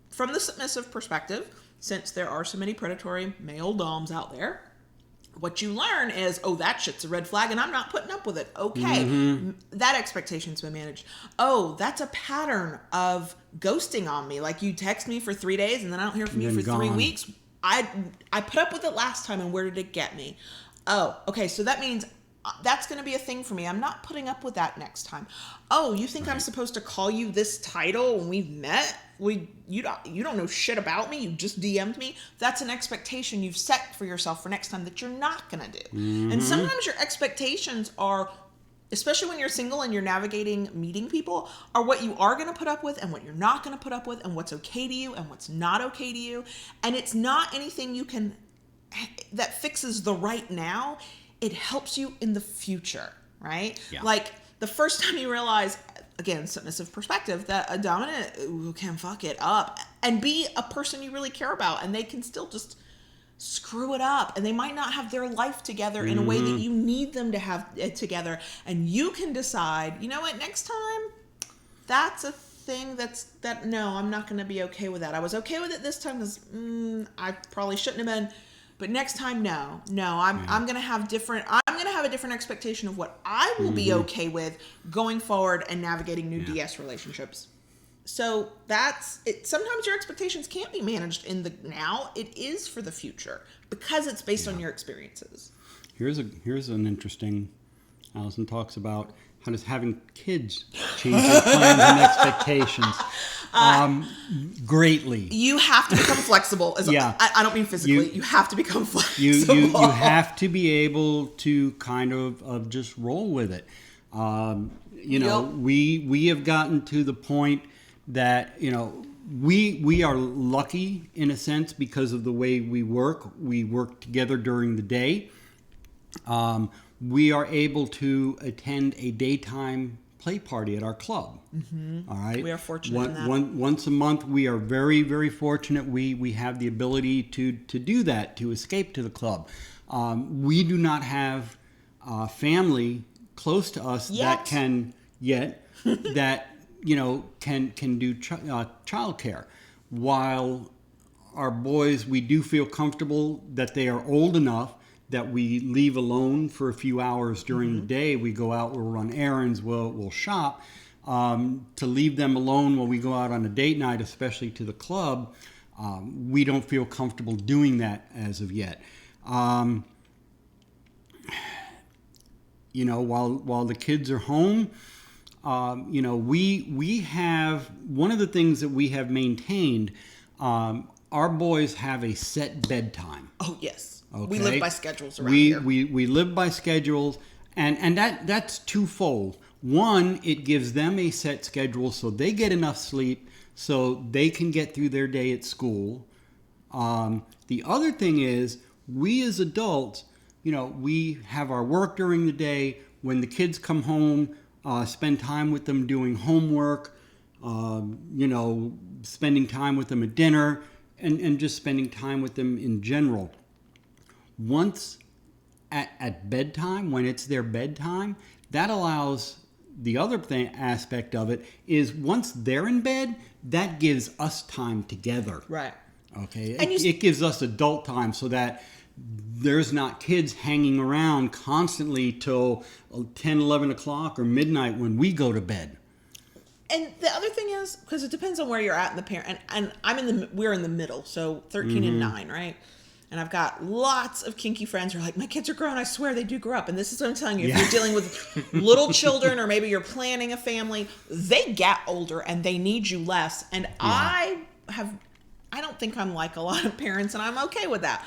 from the submissive perspective, since there are so many predatory male doms out there, what you learn is, oh, that shit's a red flag and I'm not putting up with it. Okay, that expectation's been managed. Oh, that's a pattern of ghosting on me. Like, you text me for 3 days and then I don't hear from you for 3 weeks. I put up with it last time, and where did it get me? Oh, okay, so that means that's going to be a thing for me. I'm not putting up with that next time. Oh, you think I'm supposed to call you this title when we've met? You don't know shit about me. You just DM'd me. That's an expectation you've set for yourself for next time that you're not going to do. And sometimes your expectations are, especially when you're single and you're navigating meeting people, are what you are going to put up with and what you're not going to put up with, and what's okay to you and what's not okay to you. And it's not anything that fixes the right now. It helps you in the future, right? Yeah. Like, the first time you realize, again, submissive perspective, that a dominant can fuck it up and be a person you really care about, and they can still just screw it up, and they might not have their life together in a way that you need them to have it together, and you can decide, you know what, next time, that's a thing no, I'm not going to be okay with that. I was okay with it this time because I probably shouldn't have been. But next time, no, I'm going to have a different expectation of what I will be okay with going forward and navigating new DS relationships. So that's it. Sometimes your expectations can't be managed in the now. It is for the future because it's based on your experiences. Here's an interesting, Allison talks about how does having kids change your plans and expectations. Greatly. You have to become flexible. I don't mean physically. You have to become flexible. You have to be able to kind of just roll with it. We have gotten to the point that, we are lucky in a sense because of the way we work. We work together during the day. We are able to attend a daytime play party at our club. All right. We are fortunate in that. Once a month, we are very, very fortunate. We have the ability to do that, to escape to the club. We do not have family close to us that can do childcare. While our boys, we do feel comfortable that they are old enough that we leave alone for a few hours during the day. We go out, we'll run errands, we'll shop. To leave them alone while we go out on a date night, especially to the club, we don't feel comfortable doing that as of yet. While the kids are home, we have, one of the things that we have maintained, our boys have a set bedtime. Oh, yes. Okay. We live by schedules around here. We live by schedules, and that's twofold. One, it gives them a set schedule so they get enough sleep so they can get through their day at school. The other thing is, we as adults, we have our work during the day. When the kids come home, spend time with them doing homework, spending time with them at dinner, and just spending time with them in general. Once at bedtime, when it's their bedtime, that allows the other aspect of it is once they're in bed, that gives us time together. Right. Okay. It gives us adult time so that there's not kids hanging around constantly till 10, 11 o'clock or midnight when we go to bed. And the other thing is, because it depends on where you're at in the parent, and we're in the middle, so 13 and 9, right? And I've got lots of kinky friends who are like, my kids are grown, I swear they do grow up. And this is what I'm telling you. If you're dealing with little children or maybe you're planning a family, they get older and they need you less. And I don't think I'm like a lot of parents, and I'm okay with that.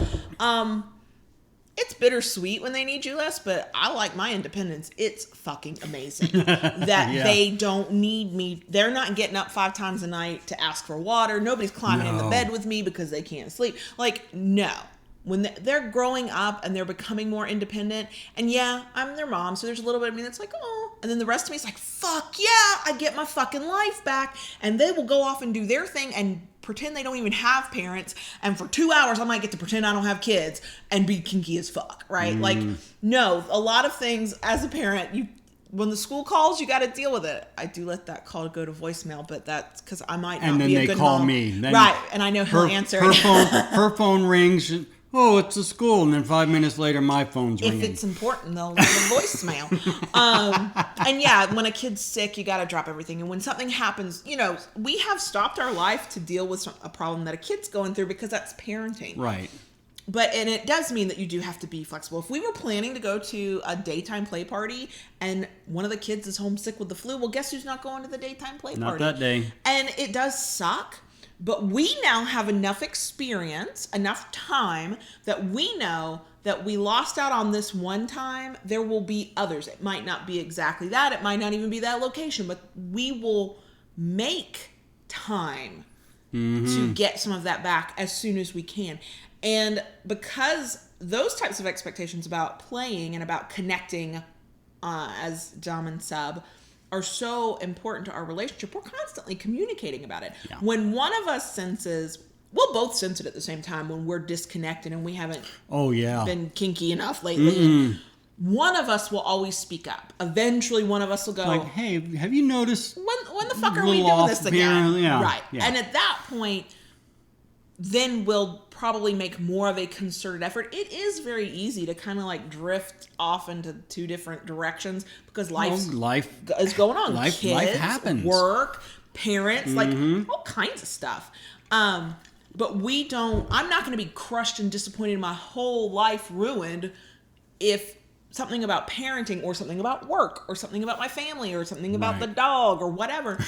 It's bittersweet when they need you less, but I like my independence. It's fucking amazing that they don't need me. They're not getting up 5 times a night to ask for water. Nobody's climbing in the bed with me because they can't sleep. Like, no. When they're growing up and they're becoming more independent, and I'm their mom, so there's a little bit of me that's like, oh, And then the rest of me is like, fuck yeah, I get my fucking life back. And they will go off and do their thing and pretend they don't even have parents. And for 2 hours, I might get to pretend I don't have kids and be kinky as fuck, right? Like, no, a lot of things as a parent, when the school calls, you got to deal with it. I do let that call go to voicemail, but that's because I might not be a good mom. And then they call me. Then right, and I know he'll answer. Her phone rings. Oh, it's the school. And then 5 minutes later, my phone's ringing. If it's important, they'll leave a voicemail. And yeah, when a kid's sick, you got to drop everything. And when something happens, we have stopped our life to deal with a problem that a kid's going through because that's parenting. Right. And it does mean that you do have to be flexible. If we were planning to go to a daytime play party and one of the kids is homesick with the flu, well, guess who's not going to the daytime play party? Not that day. And it does suck. But we now have enough experience, enough time that we know that we lost out on this one time. There will be others. It might not be exactly that. It might not even be that location, but we will make time to get some of that back as soon as we can. And because those types of expectations about playing and about connecting as dom and sub are so important to our relationship, we're constantly communicating about it. Yeah. When one of us senses, we'll both sense it at the same time when we're disconnected and we haven't been kinky enough lately. And one of us will always speak up. Eventually one of us will go, like, hey, have you noticed when the fuck are we doing this again? Yeah. Right. Yeah. And at that point, then we'll probably make more of a concerted effort. It is very easy to kind of like drift off into two different directions because life is going on. Life happens. Work, parents, like all kinds of stuff. But I'm not going to be crushed and disappointed, my whole life ruined if something about parenting or something about work or something about my family or something about the dog or whatever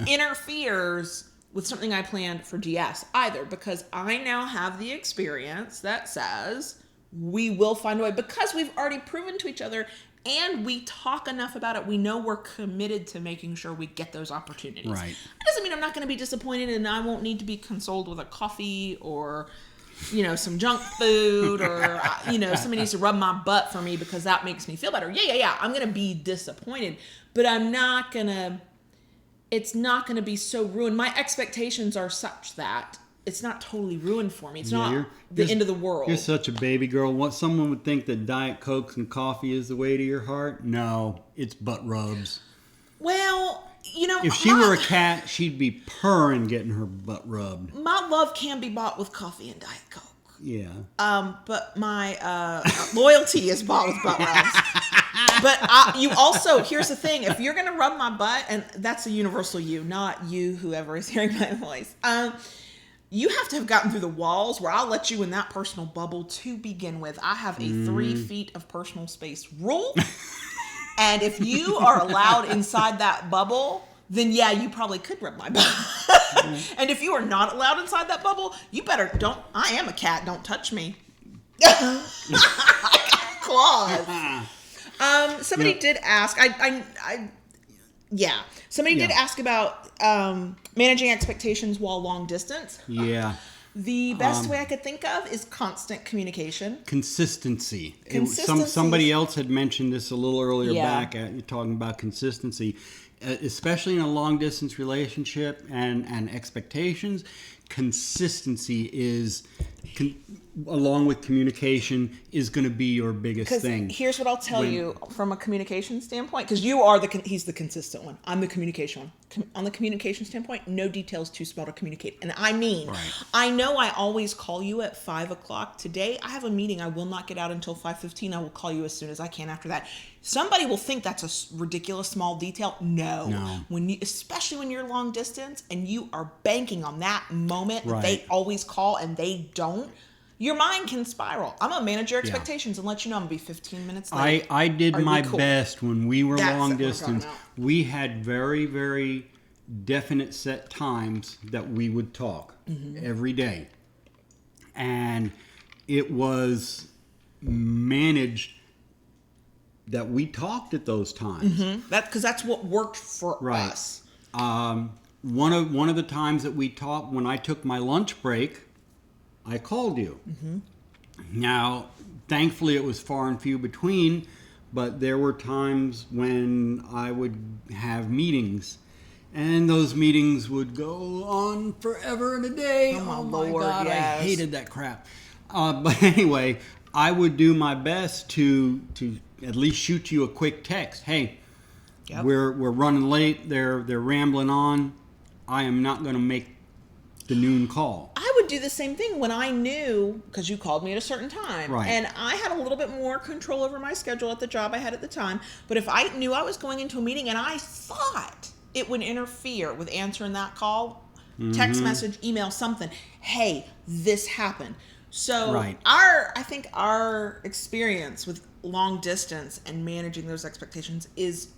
interferes with something I planned for DS either, because I now have the experience that says we will find a way because we've already proven to each other and we talk enough about it. We know we're committed to making sure we get those opportunities. Right. That doesn't mean I'm not going to be disappointed and I won't need to be consoled with a coffee or, some junk food or, somebody needs to rub my butt for me because that makes me feel better. Yeah. I'm going to be disappointed, but it's not going to be so ruined. My expectations are such that it's not totally ruined for me. It's not the end of the world. You're such a baby girl. Someone would think that Diet Cokes and coffee is the way to your heart. No, it's butt rubs. Well, if she were a cat, she'd be purring getting her butt rubbed. My love can be bought with coffee and Diet Coke. Yeah. But my loyalty is bought with butt rubs. But you also, here's the thing, if you're going to rub my butt, and that's a universal you, not you, whoever is hearing my voice, you have to have gotten through the walls where I'll let you in that personal bubble to begin with. I have a 3 feet of personal space rule. And if you are allowed inside that bubble, then yeah, you probably could rub my butt. And if you are not allowed inside that bubble, you better I am a cat, don't touch me. Claws. Somebody did ask, somebody did ask about managing expectations while long distance. Yeah. The best way I could think of is constant communication. Consistency. Somebody else had mentioned this a little earlier back, talking about consistency, especially in a long distance relationship and expectations. Consistency is, along with communication, is going to be your biggest thing. Here's what I'll tell you from a communication standpoint, because you are he's the consistent one. I'm the communication one. On the communication standpoint, no details too small to communicate. And I mean, I know I always call you at 5:00. Today, I have a meeting. I will not get out until 5:15. I will call you as soon as I can after that. Somebody will think that's a ridiculous small detail. No. Especially when you're long distance and you are banking on that moment that they always call and they don't, your mind can spiral. I'm gonna manage your expectations and let you know I'm gonna be 15 minutes late. I did my best when we were long distance. We had very, very definite set times that we would talk every day. And it was managed that we talked at those times. Because that's what worked for us. One of the times that we talked, when I took my lunch break, I called you. Now, thankfully, it was far and few between, but there were times when I would have meetings, and those meetings would go on forever and a day. Oh my Lord, God, yes. I hated that crap. But anyway, I would do my best to at least shoot you a quick text. Hey, Yep. we're running late. They're rambling on. I am not going to make the noon call. I would do the same thing when I knew, because you called me at a certain time. Right. And I had a little bit more control over my schedule at the job I had at the time. But if I knew I was going into a meeting and I thought it would interfere with answering that call, text message, email, something, hey, this happened. So Right. I think our experience with long distance and managing those expectations is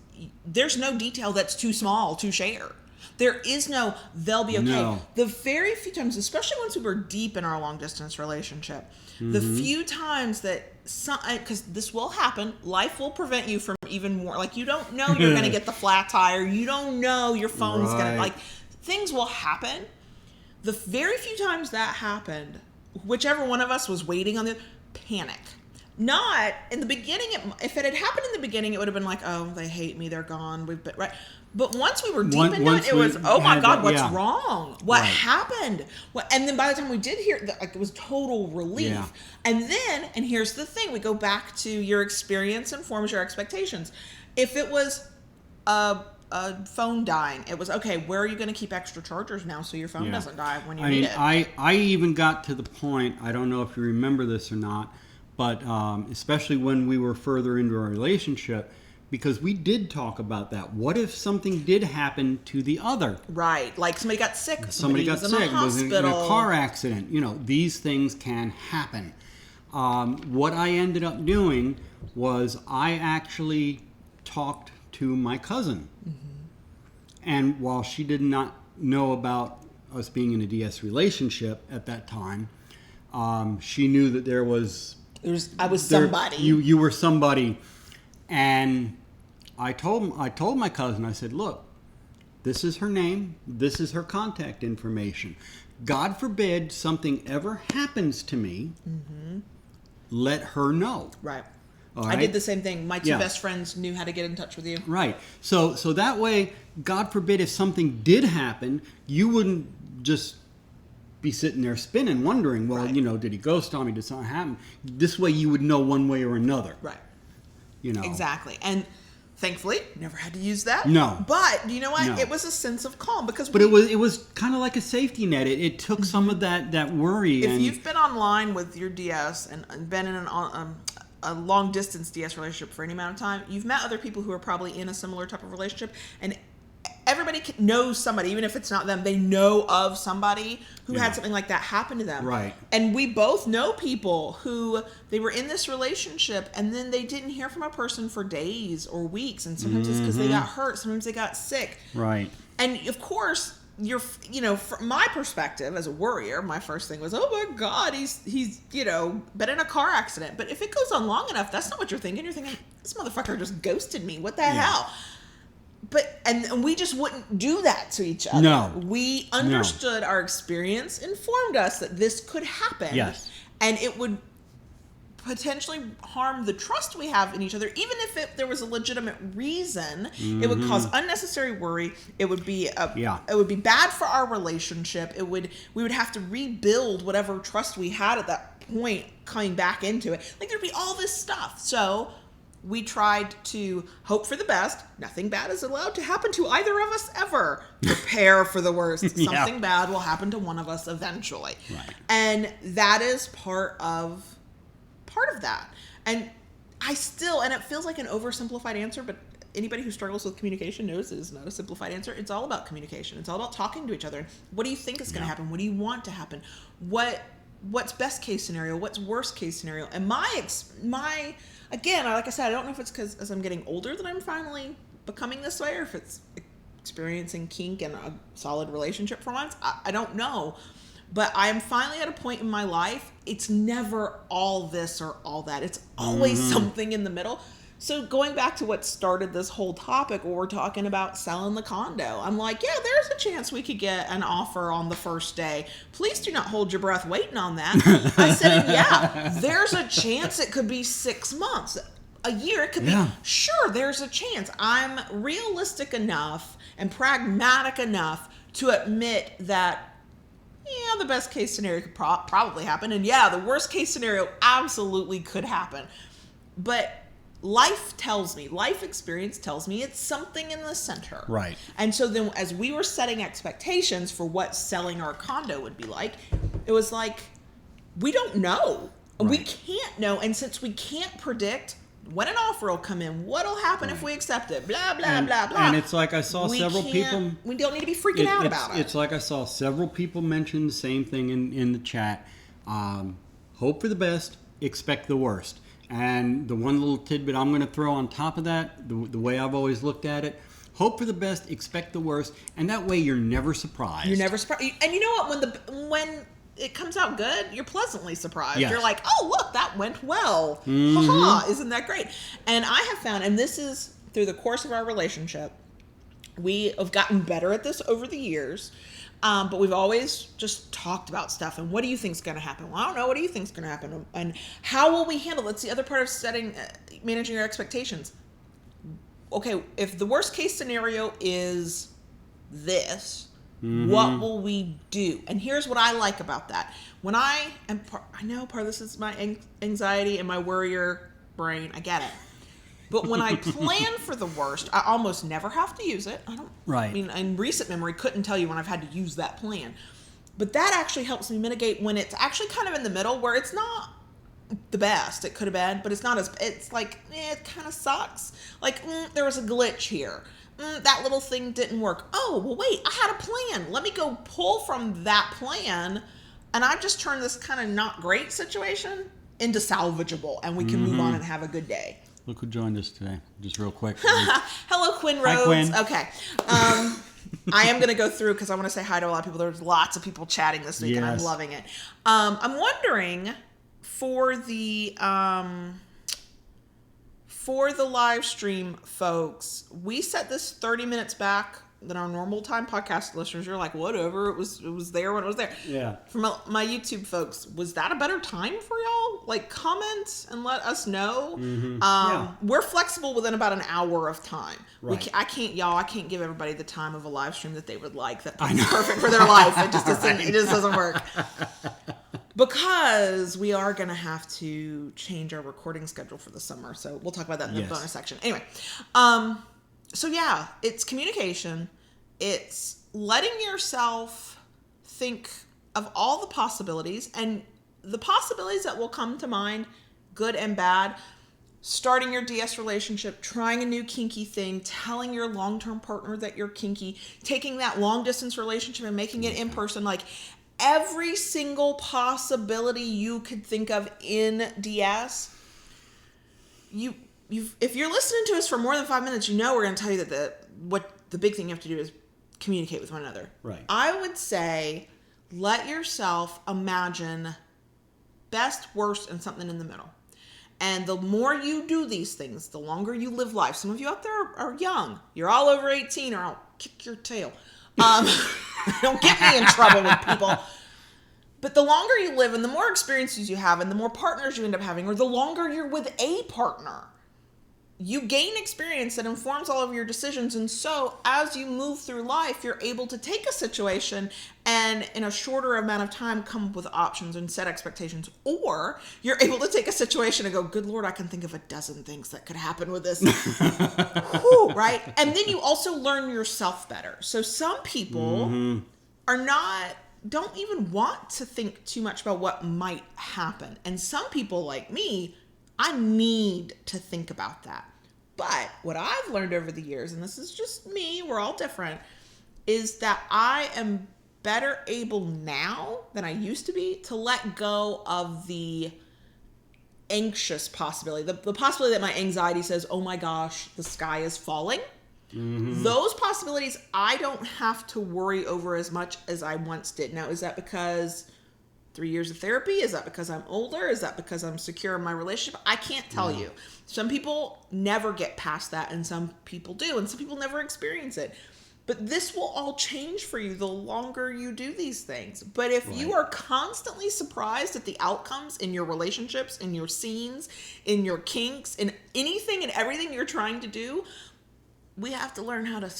there's no detail that's too small to share. There is no, they'll be okay. No. The very few times, especially once we were deep in our long distance relationship, the few times that because this will happen, life will prevent you from even more. Like, you don't know you're going to get the flat tire. You don't know your phone's going to, Right. like, things will happen. The very few times that happened, whichever one of us was waiting on the panic. Not in the beginning. If it had happened in the beginning, it would have been like, oh, they hate me, they're gone. We've been, right. But once we were deep into it, it was, oh my God, what's wrong? What happened? And then by the time we did hear, like, it was total relief. Yeah. And then, and here's the thing, we go back to your experience informs your expectations. If it was a phone dying, it was, okay, where are you going to keep extra chargers now so your phone doesn't die when you need it? I even got to the point, I don't know if you remember this or not, but especially when we were further into our relationship, because we did talk about that. What if something did happen to the other? Right. Like somebody got sick. Somebody got was sick, in the was in a hospital. car accident. You know, these things can happen. What I ended up doing was I actually talked to my cousin. And while she did not know about us being in a DS relationship at that time, she knew that there was... I was somebody. You were somebody. And I told my cousin, I said, look, this is her name. This is her contact information. God forbid something ever happens to me. Let her know. Right. All I right? did the same thing. My two Yeah. best friends knew how to get in touch with you. Right. So that way, God forbid if something did happen, you wouldn't just be sitting there spinning, wondering, well, Right. you know, did he ghost on me? Did something happen? This way you would know one way or another. Right. You know. Exactly. And thankfully, never had to use that. No. But you know what? No. It was a sense of calm because But it was kind of like a safety net. It took some of that worry. if and you've been online with your DS and been in a long distance DS relationship for any amount of time, you've met other people who are probably in a similar type of relationship, and everybody knows somebody, even if it's not them, they know of somebody who had something like that happen to them. Right. And we both know people who they were in this relationship and then they didn't hear from a person for days or weeks, and sometimes it's because they got hurt, sometimes they got sick. Right. And of course, from my perspective as a worrier, my first thing was, oh my God, he's been in a car accident. But if it goes on long enough, that's not what you're thinking. You're thinking, this motherfucker just ghosted me. What the hell? But and we just wouldn't do that to each other. No. We understood our experience informed us that this could happen. Yes. And it would potentially harm the trust we have in each other, even if there was a legitimate reason. It would cause unnecessary worry. It would be it would be bad for our relationship. We would have to rebuild whatever trust we had at that point coming back into it. Like, there'd be all this stuff. So we tried to hope for the best. Nothing bad is allowed to happen to either of us ever. Prepare for the worst. Something bad will happen to one of us eventually. Right. And that is part of that. And and it feels like an oversimplified answer, but anybody who struggles with communication knows it is not a simplified answer. It's all about communication. It's all about talking to each other. What do you think is going to happen? What do you want to happen? What's best case scenario? What's worst case scenario? And again, like I said, I don't know if it's because as I'm getting older that I'm finally becoming this way, or if it's experiencing kink and a solid relationship for once. I don't know. But I am finally at a point in my life, it's never all this or all that. It's always something in the middle. So going back to what started this whole topic, where we're talking about selling the condo, I'm like, yeah, there's a chance we could get an offer on the first day. Please do not hold your breath waiting on that. I said, yeah, there's a chance it could be 6 months. a year. It could be, sure, there's a chance. I'm realistic enough and pragmatic enough to admit that, yeah, the best case scenario could probably happen. And yeah, the worst case scenario absolutely could happen. But life experience tells me it's something in the center. Right. And so then as we were setting expectations for what selling our condo would be like, it was like, we don't know. Right. We can't know. And since we can't predict when an offer will come in, what'll happen if we accept it, blah, blah, blah, blah. And it's like I saw several people. We don't need to be freaking out about it. It's like I saw several people mention the same thing in the chat. Hope for the best, expect the worst. And the one little tidbit I'm going to throw on top of that, the way I've always looked at it, hope for the best, expect the worst, and that way you're never surprised. You're never surprised. And you know what? When it comes out good, you're pleasantly surprised. Yes. You're like, oh, look, that went well. Haha, isn't that great? And I have found, and this is through the course of our relationship, we have gotten better at this over the years. But we've always just talked about stuff. And what do you think is going to happen? Well, I don't know. What do you think is going to happen? And how will we handle it? That's the other part of managing your expectations. Okay, if the worst case scenario is this, what will we do? And here's what I like about that. When I know part of this is my anxiety and my worrier brain. I get it. But when I plan for the worst, I almost never have to use it. I mean, in recent memory, couldn't tell you when I've had to use that plan. But that actually helps me mitigate when it's actually kind of in the middle, where it's not the best. It could have been, but it's not it's like, it kind of sucks. Like, there was a glitch here. That little thing didn't work. Oh, well, wait, I had a plan. Let me go pull from that plan. And I've just turned this kind of not great situation into salvageable, and we can move on and have a good day. Look who joined us today, just real quick. Hello, Quinn Rhodes. Hi, Quinn. Okay. I am going to go through because I want to say hi to a lot of people. There's lots of people chatting this week, and I'm loving it. I'm wondering for the live stream folks, we set this 30 minutes back than our normal time. Podcast listeners, you're like, whatever, it was there when it was there. Yeah. For my YouTube folks, was that a better time for y'all? Like, comment and let us know. We're flexible within about an hour of time. Right. I can't give everybody the time of a live stream that they would like. That's perfect for their life. It just doesn't. It just doesn't work. Because we are going to have to change our recording schedule for the summer. So we'll talk about that in the bonus section. Anyway, so yeah, it's communication. It's letting yourself think of all the possibilities, and the possibilities that will come to mind, good and bad. Starting your DS relationship, trying a new kinky thing, telling your long-term partner that you're kinky, taking that long-distance relationship and making it in person, like every single possibility you could think of in DS. If you're listening to us for more than 5 minutes, you know we're going to tell you that what the big thing you have to do is communicate with one another. Right. I would say let yourself imagine best, worst, and something in the middle. And the more you do these things, the longer you live life. Some of you out there are young. You're all over 18, or I'll kick your tail. Don't get me in trouble with people. But the longer you live and the more experiences you have and the more partners you end up having, or the longer you're with a partner, you gain experience that informs all of your decisions. And so as you move through life, you're able to take a situation and in a shorter amount of time come up with options and set expectations. Or you're able to take a situation and go, good Lord, I can think of a dozen things that could happen with this. Whew, right? And then you also learn yourself better. So some people don't even want to think too much about what might happen. And some people like me, I need to think about that. But what I've learned over the years, and this is just me, we're all different, is that I am better able now than I used to be to let go of the anxious possibility, the possibility that my anxiety says, oh my gosh, the sky is falling. Those possibilities I don't have to worry over as much as I once did. Now, is that because 3 years of therapy? Is that because I'm older? Is that because I'm secure in my relationship? I can't tell you. Some people never get past that, and some people do, and some people never experience it. But this will all change for you the longer you do these things. But if you are constantly surprised at the outcomes in your relationships, in your scenes, in your kinks, in anything and everything you're trying to do, we have to learn how to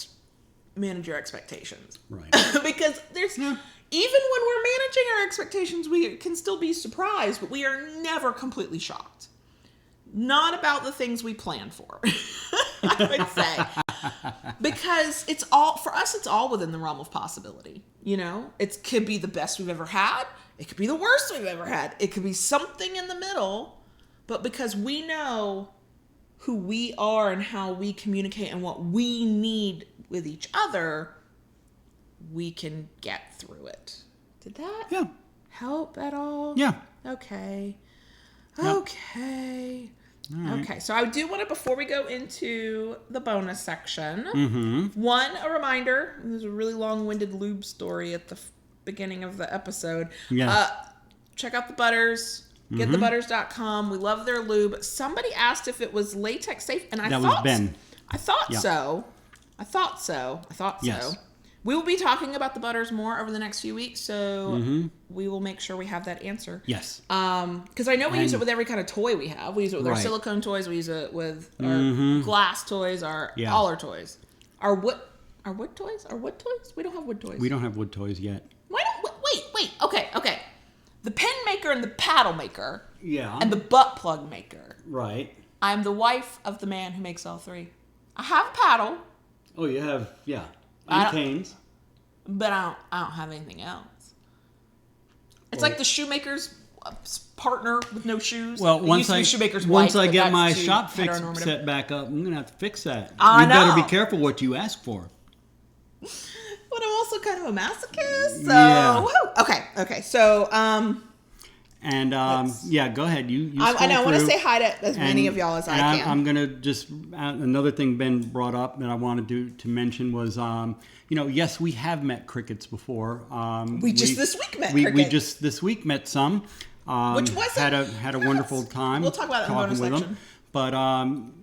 manage your expectations. Right. Because there's, even when we're managing our expectations, we can still be surprised, but we are never completely shocked. Not about the things we plan for, I would say. Because it's all, for us, it's all within the realm of possibility. You know, it could be the best we've ever had. It could be the worst we've ever had. It could be something in the middle. But because we know who we are and how we communicate and what we need with each other, we can get through it. Did that help at all? Yeah. Okay. Yep. Okay. Right. Okay, so I do want to, before we go into the bonus section, a reminder, there's a really long-winded lube story at the beginning of the episode. Yes. Check out the Butters, getthebutters.com. We love their lube. Somebody asked if it was latex safe, and that was Ben. I thought so. I thought so. Yes. We will be talking about the Butters more over the next few weeks, so we will make sure we have that answer. Yes. Because I know we use it with every kind of toy we have. We use it with our silicone toys. We use it with our glass toys. All our toys. Our wood toys. We don't have wood toys. We don't have wood toys yet. Wait. Okay. The pen maker and the paddle maker. Yeah. And the butt plug maker. Right. I'm the wife of the man who makes all three. I have a paddle. Oh, you have and canes. But I don't have anything else. It's like the shoemaker's partner with no shoes. Well, once I get my too shop fix heteronormative. set back up, I'm gonna have to fix that. I You better know. be careful what you ask for. But I'm also kind of a masochist, so Yeah. woo. Okay. So And go ahead. You I want to through, say hi to as many of y'all as I can. I'm gonna just another thing Ben brought up that I wanted to mention was yes, we have met crickets before. We just this week met crickets. We just this week met some. Which wasn't had a wonderful time. We'll talk about it in the bonus with section. them. But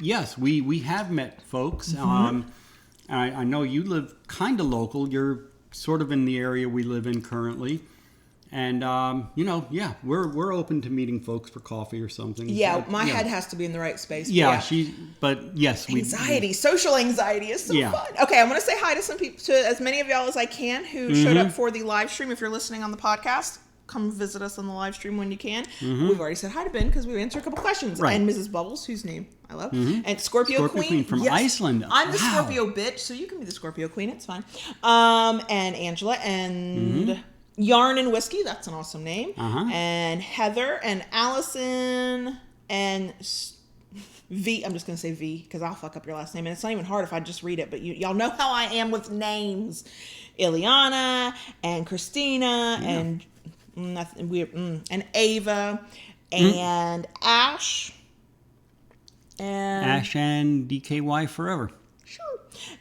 yes, we have met folks. I know you live kind of local. You're sort of in the area we live in currently. And, we're open to meeting folks for coffee or something. Yeah, my head has to be in the right space. Yes. Anxiety, social anxiety is so fun. Okay, I'm going to say hi to some people, to as many of y'all as I can who showed up for the live stream. If you're listening on the podcast, come visit us on the live stream when you can. We've already said hi to Ben because we answered a couple questions. Right. And Mrs. Bubbles, whose name I love. And Scorpio Queen from Iceland. I'm the Scorpio bitch, so you can be the Scorpio Queen. It's fine. And Angela and... Yarn and Whiskey, that's an awesome name. And Heather and Allison and V. I'm just going to say V because I'll fuck up your last name. And it's not even hard if I just read it, but y'all know how I am with names. Ileana and Christina and Ava and Ash. Ash and DKY forever.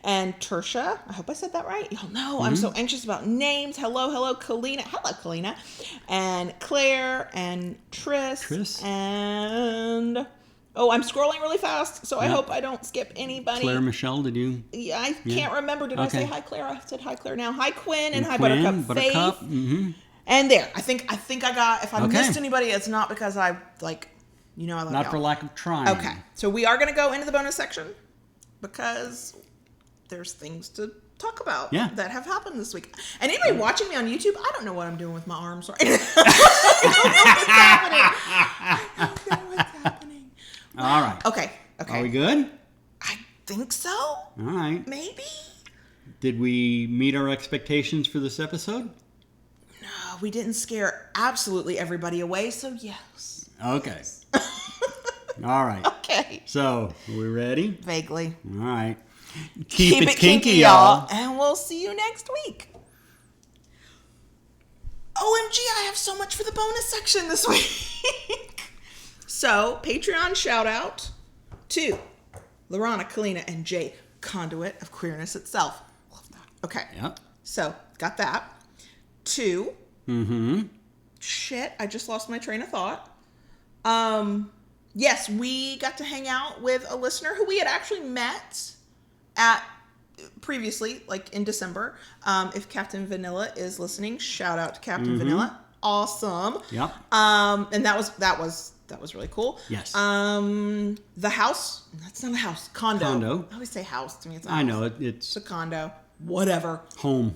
And Tersha, I hope I said that right. Y'all know I'm so anxious about names. Hello, Kalina. Hello, Kalina. And Claire and Tris. And I'm scrolling really fast, so I hope I don't skip anybody. Claire Michelle, did you? Yeah, I can't remember. Did I say hi, Claire? I said hi, Claire now. Hi, Quinn, and hi, Quinn, Buttercup. Faith. And there. I think I got. If I missed anybody, it's not because I love Not y'all. for lack of trying. Okay, so we are going to go into the bonus section because there's things to talk about that have happened this week. And anybody watching me on YouTube, I don't know what I'm doing with my arms right now. I don't know what's happening. All right. Okay. Are we good? I think so. All right. Maybe. Did we meet our expectations for this episode? No, we didn't scare absolutely everybody away, so yes. Okay. All right. Okay. So, are we ready? Vaguely. All right. Keep it kinky, y'all. And we'll see you next week. OMG, I have so much for the bonus section this week. So, Patreon shout out to Lorana, Kalina, and Jay, conduit of queerness itself. Love that. Okay. Yep. So, got that. 2. Shit, I just lost my train of thought. Yes, we got to hang out with a listener who we had actually met at previously, like in December, if Captain Vanilla is listening, shout out to Captain Vanilla. Awesome. Yep. And that was really cool. Yes. The house, that's not a house, condo. I always say house, to me it's a house. I know, it's It's a condo. Whatever. home.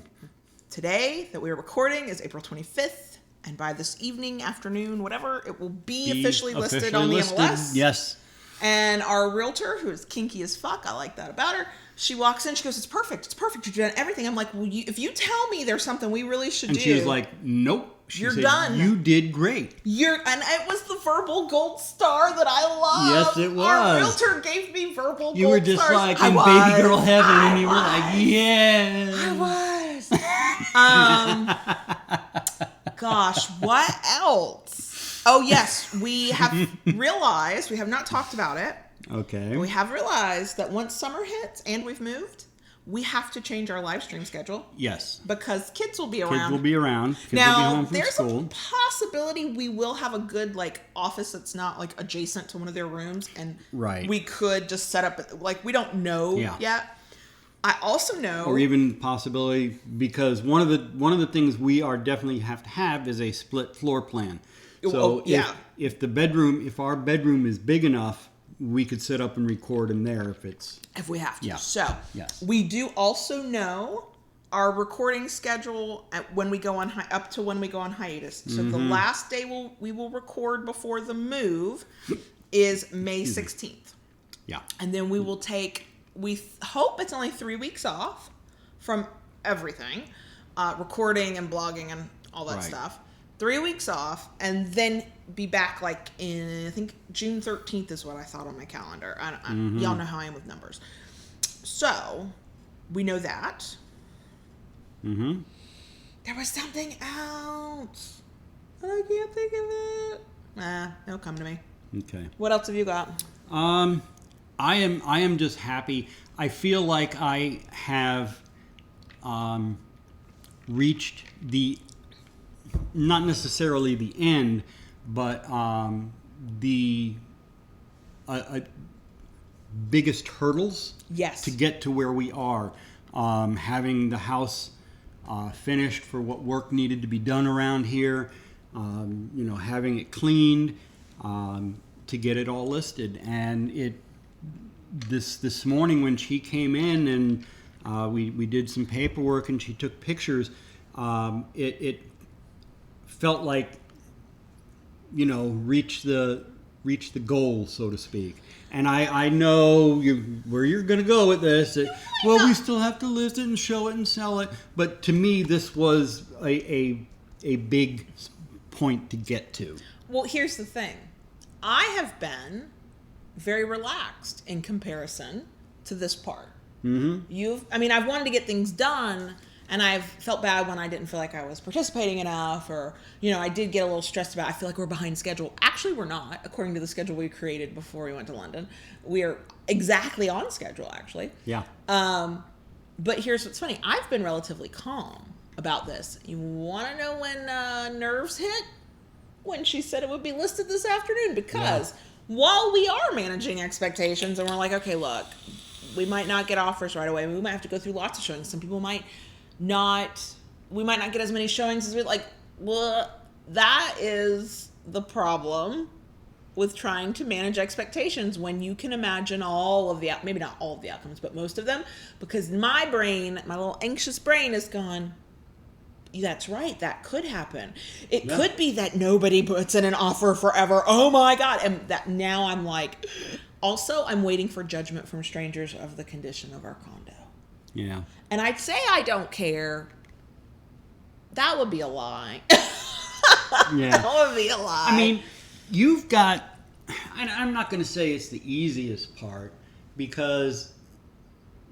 Today that we are recording is April 25th, and by this evening, afternoon, whatever, it will be officially listed on the MLS. Yes. And our realtor, who is kinky as fuck, I like that about her, she walks in, she goes, it's perfect, you've done everything. I'm like, well, if you tell me there's something we really should do. And she was like, nope. She You're said, done. You did great. And it was the verbal gold star that I love. Yes, it was. Our realtor gave me verbal gold stars. You were just like in baby girl heaven, and you were like, yeah. I was. Gosh, what else? Oh, yes, we have realized, we have not talked about it. Okay. We have realized that once summer hits and we've moved, we have to change our live stream schedule. Yes. Because kids will be around. Kids will be around. Kids now, will be home from there's school. a possibility we will have a good office that's not adjacent to one of their rooms, and we could just set up we don't know yet. I also know, or even possibility, because one of the things we are definitely have to have is a split floor plan. So if our bedroom is big enough, we could set up and record in there if we have to. Yeah. So we do also know our recording schedule when we go on up to when we go on hiatus. So the last day we will record before the move is May 16th. Yeah. And then we will take, we hope it's only 3 weeks off from everything, recording and blogging and all that stuff. 3 weeks off, and then be back in, I think June 13th is what I thought on my calendar. Y'all know how I am with numbers. So, we know that. Mm-hmm. There was something else. I can't think of it. It'll come to me. Okay. What else have you got? I am just happy. I feel like I have reached not necessarily the end, but the biggest hurdles to get to where we are. Having the house finished for what work needed to be done around here, having it cleaned to get it all listed. And this morning when she came in and we did some paperwork and she took pictures, it felt like, reach the goal, so to speak. And I know where you're going to go with this. We still have to list it and show it and sell it. But to me, this was a big point to get to. Well, here's the thing. I have been very relaxed in comparison to this part. Mm-hmm. I've wanted to get things done, and I've felt bad when I didn't feel like I was participating enough, or, I did get a little stressed about, I feel like we're behind schedule. Actually, we're not, according to the schedule we created before we went to London. We are exactly on schedule, actually. Yeah. But here's what's funny. I've been relatively calm about this. You want to know when nerves hit? When she said it would be listed this afternoon, because while we are managing expectations and we're like, okay, look, we might not get offers right away. We might have to go through lots of showings. Some people we might not get as many showings as we'd like. Well, that is the problem with trying to manage expectations when you can imagine maybe not all of the outcomes, but most of them, because my little anxious brain is gone, that's right, that could happen. It could be that nobody puts in an offer forever. Oh my God. And that now I'm like, also I'm waiting for judgment from strangers of the condition of our condo. Yeah. And I'd say I don't care. That would be a lie. That would be a lie. You've got, and I'm not going to say it's the easiest part, because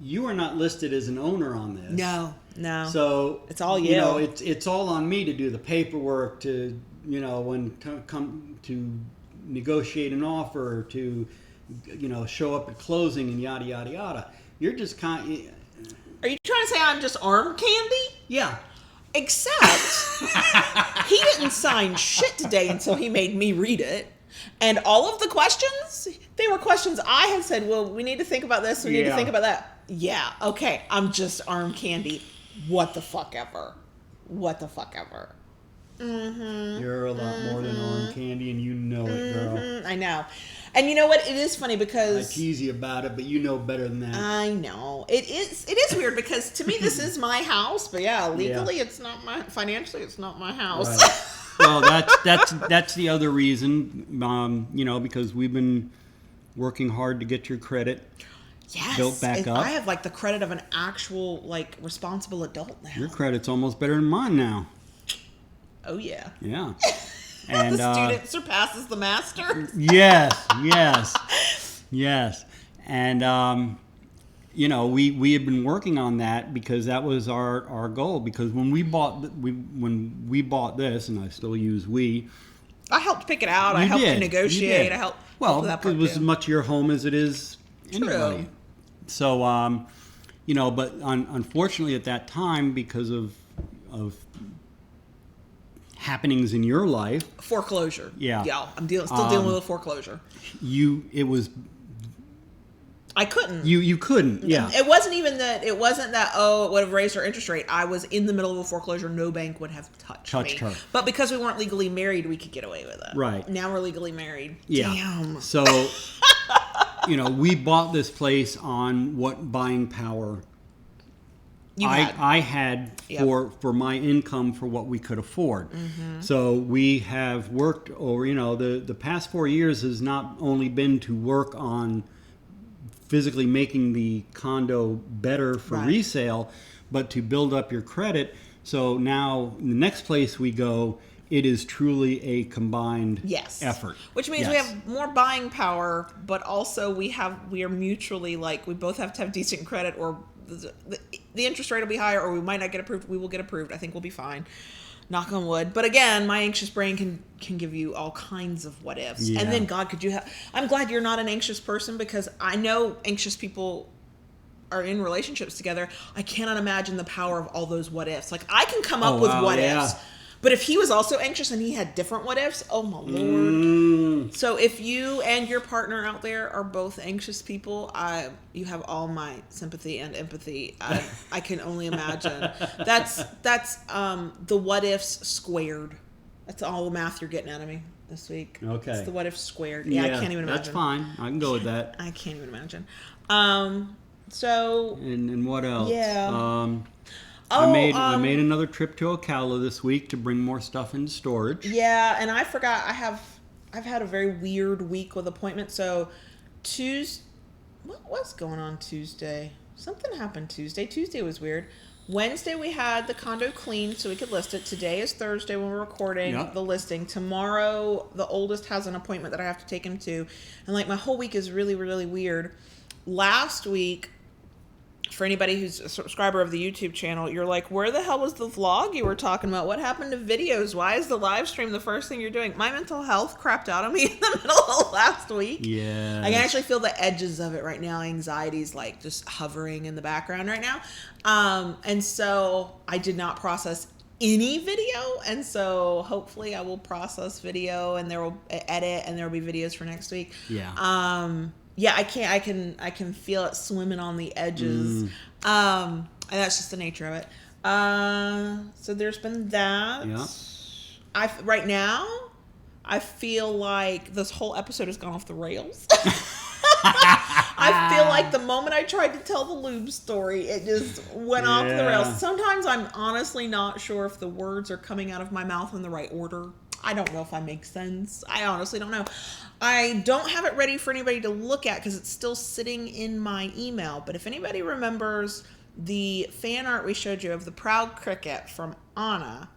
you are not listed as an owner on this. No. So it's all you. It's all on me to do the paperwork, to when come to negotiate an offer, to show up at closing and yada yada yada. You're just Are you trying to say I'm just arm candy? Yeah. Except he didn't sign shit today until he made me read it. And all of the questions, they were questions I had said, well, we need to think about this. We need to think about that. Yeah. Okay. I'm just arm candy. What the fuck ever. What the fuck ever. You're a lot more than arm candy, and you know it, girl. I know. And you know what? It is funny because I tease you about it, but you know better than that. I know. It is weird because to me this is my house, but legally it's not my, financially it's not my house. Right. Well, that's the other reason, because we've been working hard to get your credit built back up. I have like the credit of an actual like responsible adult now. Your credit's almost better than mine now. Oh yeah. Yeah. And the student surpasses the master. Yes. And we had been working on that because that was our goal. Because when we bought this, and I still use we. I helped pick it out. I helped negotiate. I helped. Well, it was as much your home as it is anybody. So, but unfortunately at that time, because of happenings in your life, foreclosure. Yeah, I'm still dealing with a foreclosure. I couldn't. You couldn't. Yeah. It wasn't even that. It wasn't that. Oh, it would have raised our interest rate. I was in the middle of a foreclosure. No bank would have touched me. Her. But because we weren't legally married, we could get away with it. Right. Now we're legally married. Yeah. Damn. So, we bought this place on what buying power I had for my income for what we could afford. Mm-hmm. So we have worked over, the past 4 years has not only been to work on physically making the condo better for resale, but to build up your credit. So now the next place we go, it is truly a combined effort. Which means we have more buying power, but also we are mutually like, we both have to have decent credit, or the interest rate will be higher, or we might not get approved. We will get approved. I think we'll be fine. Knock on wood. But again, my anxious brain can give you all kinds of what ifs. Yeah. And then God, I'm glad you're not an anxious person, because I know anxious people are in relationships together. I cannot imagine the power of all those what ifs. Like, I can come up with what ifs. But if he was also anxious and he had different what ifs, oh my Lord. So if you and your partner out there are both anxious people, you have all my sympathy and empathy. I can only imagine. That's the what ifs squared. That's all the math you're getting out of me this week. Okay. It's the what ifs squared. Yeah, I can't even imagine. That's fine. I can go with that. I can't even imagine. So. And what else? Yeah. I made another trip to Ocala this week to bring more stuff into storage. Yeah, and I forgot I've had a very weird week with appointments. So what was going on Tuesday? Something happened Tuesday. Tuesday was weird. Wednesday we had the condo cleaned so we could list it. Today is Thursday when we're recording the listing. Tomorrow the oldest has an appointment that I have to take him to. And like my whole week is really, really weird. Last week, for anybody who's a subscriber of the YouTube channel, you're like, where the hell was the vlog you were talking about? What happened to videos? Why is the live stream the first thing you're doing? My mental health crapped out on me in the middle of last week. Yeah. I can actually feel the edges of it right now. Anxiety's like just hovering in the background right now. And so I did not process any video. And so hopefully I will process video, and there will edit, and there will be videos for next week. Yeah. Yeah, I can feel it swimming on the edges. And that's just the nature of it. So there's been that. Yeah. Right now, I feel like this whole episode has gone off the rails. I feel like the moment I tried to tell the lube story, it just went off the rails. Sometimes I'm honestly not sure if the words are coming out of my mouth in the right order. I don't know if I make sense. I honestly don't know. I don't have it ready for anybody to look at because it's still sitting in my email. But if anybody remembers the fan art we showed you of the Proud Cricket from Anna,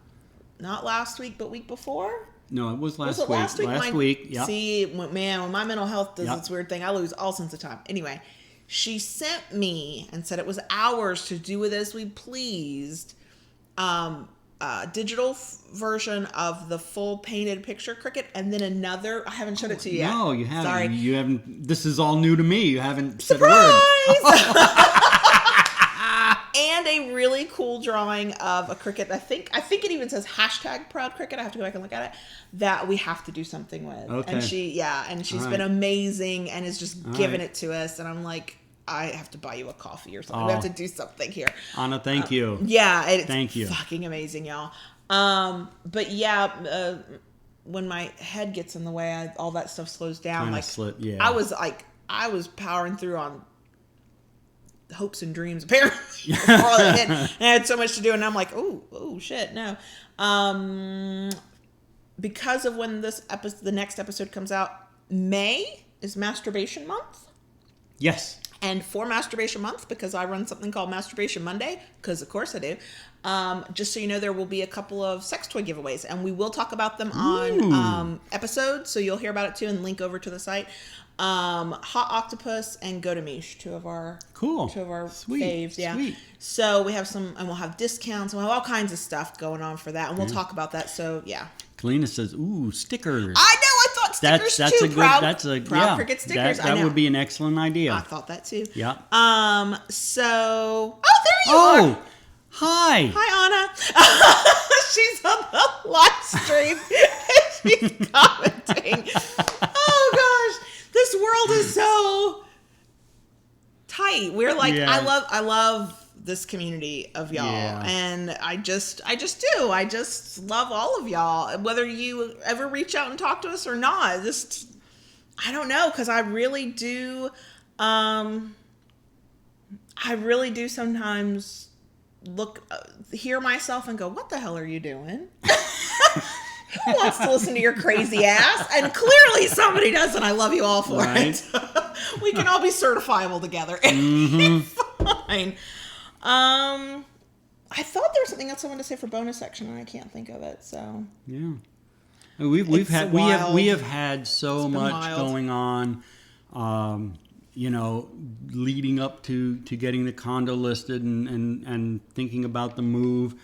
not last week, but week before? No, it was last week. Last week, yep. See, man, when my mental health does its weird thing, I lose all sense of time. Anyway, she sent me and said it was ours to do with as we pleased. Digital version of the full painted picture cricket, and then another. I haven't showed it to you yet. No, you haven't. Sorry. You haven't. This is all new to me. You haven't said Surprise! a word. And a really cool drawing of a cricket. I think it even says #ProudCricket. I have to go back and look at it. That we have to do something with. Okay. And she's been amazing and is just giving it to us. And I'm like, I have to buy you a coffee or something. We have to do something here. Anna, thank you. Yeah, it's thank you. Fucking amazing, y'all. But when my head gets in the way, all that stuff slows down. I was powering through on hopes and dreams apparently before all that hit. And I had so much to do, and I'm like, oh shit, no. Because of when the next episode comes out, May is Masturbation Month. Yes. And for Masturbation Month, because I run something called Masturbation Monday, because of course I do, just so you know, there will be a couple of sex toy giveaways, and we will talk about them on episodes, so you'll hear about it too, and link over to the site. Hot Octopus and Go to Mish, two of our faves. Yeah. Sweet. So we have some, and we'll have discounts, and we'll have all kinds of stuff going on for that, and we'll talk about that. So yeah. Kalina says, "Ooh, stickers." I know. I thought stickers too. Proud Cricket stickers. That would be an excellent idea. I thought that too. Yeah. So. Oh, there you are. Hi. Hi, Anna. She's on the live stream. She's commenting. Oh gosh, this world is so tight. We're like, I love this community of y'all, and I just do. I just love all of y'all, whether you ever reach out and talk to us or not. I don't know, because I really do. I really do sometimes hear myself and go, "What the hell are you doing?" Who wants to listen to your crazy ass? And clearly somebody does, and I love you all for it. We can all be certifiable together. It's fine. I thought there was something else I wanted to say for bonus section, and I can't think of it. So yeah, we have had so much going on. Leading up to getting the condo listed and thinking about the move.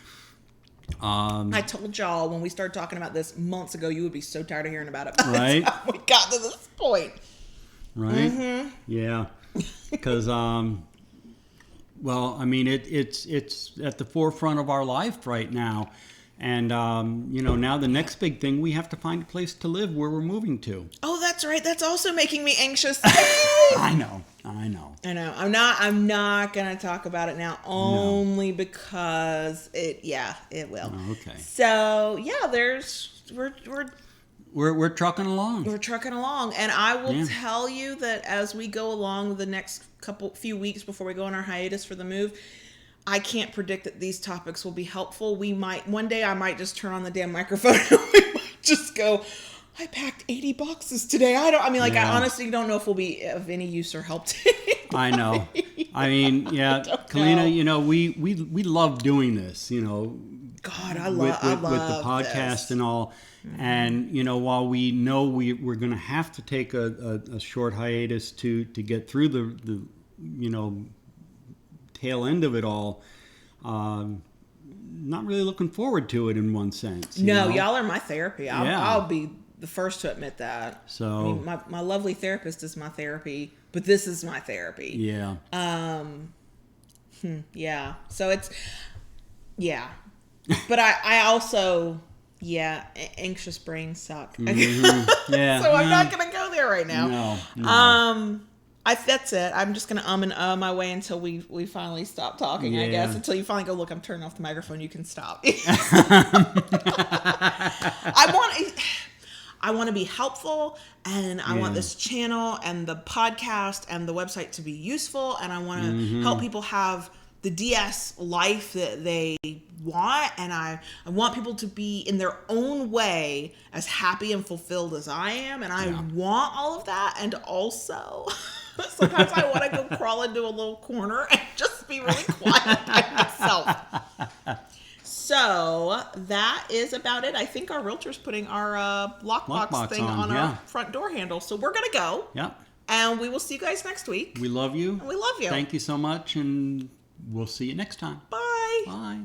I told y'all when we started talking about this months ago, you would be so tired of hearing about it. Right? We got to this point. Right? Mm-hmm. Yeah. Because, it's at the forefront of our life right now. And, now the next big thing, we have to find a place to live where we're moving to. Oh, that's right. That's also making me anxious. I know. I'm not going to talk about it now, only because it will. Oh, okay. So, yeah, we're trucking along. We're trucking along. And I will tell you that as we go along the next few weeks before we go on our hiatus for the move, I can't predict that these topics will be helpful. One day I might just turn on the damn microphone and we might just go, I packed 80 boxes today. I honestly don't know if we'll be of any use or help to anybody. I know. I mean, yeah, Kalina, we love doing this, God, I love with the podcast this. and all. Mm-hmm. And, while we know we're going to have to take a short hiatus to get through the tail end of it all, not really looking forward to it in one sense. No, y'all are my therapy. I'll be the first to admit that. So my lovely therapist is my therapy, but this is my therapy. Yeah. Yeah. So it's, but I also, anxious brains suck. Mm-hmm. Yeah. So I'm not going to go there right now. No. That's it. I'm just gonna and my way until we finally stop talking. I guess until you finally go, look, I'm turning off the microphone. You can stop. I want to be helpful, and I want this channel and the podcast and the website to be useful, and I want to help people have the DS life that they want, and I want people to be in their own way as happy and fulfilled as I am, and I want all of that, and also sometimes I want to go crawl into a little corner and just be really quiet by myself. So that is about it. I think our realtor's putting our lockbox thing on our front door handle, so we're gonna go. Yep. And we will see you guys next week. We love you. And we love you. Thank you so much, and we'll see you next time. Bye. Bye.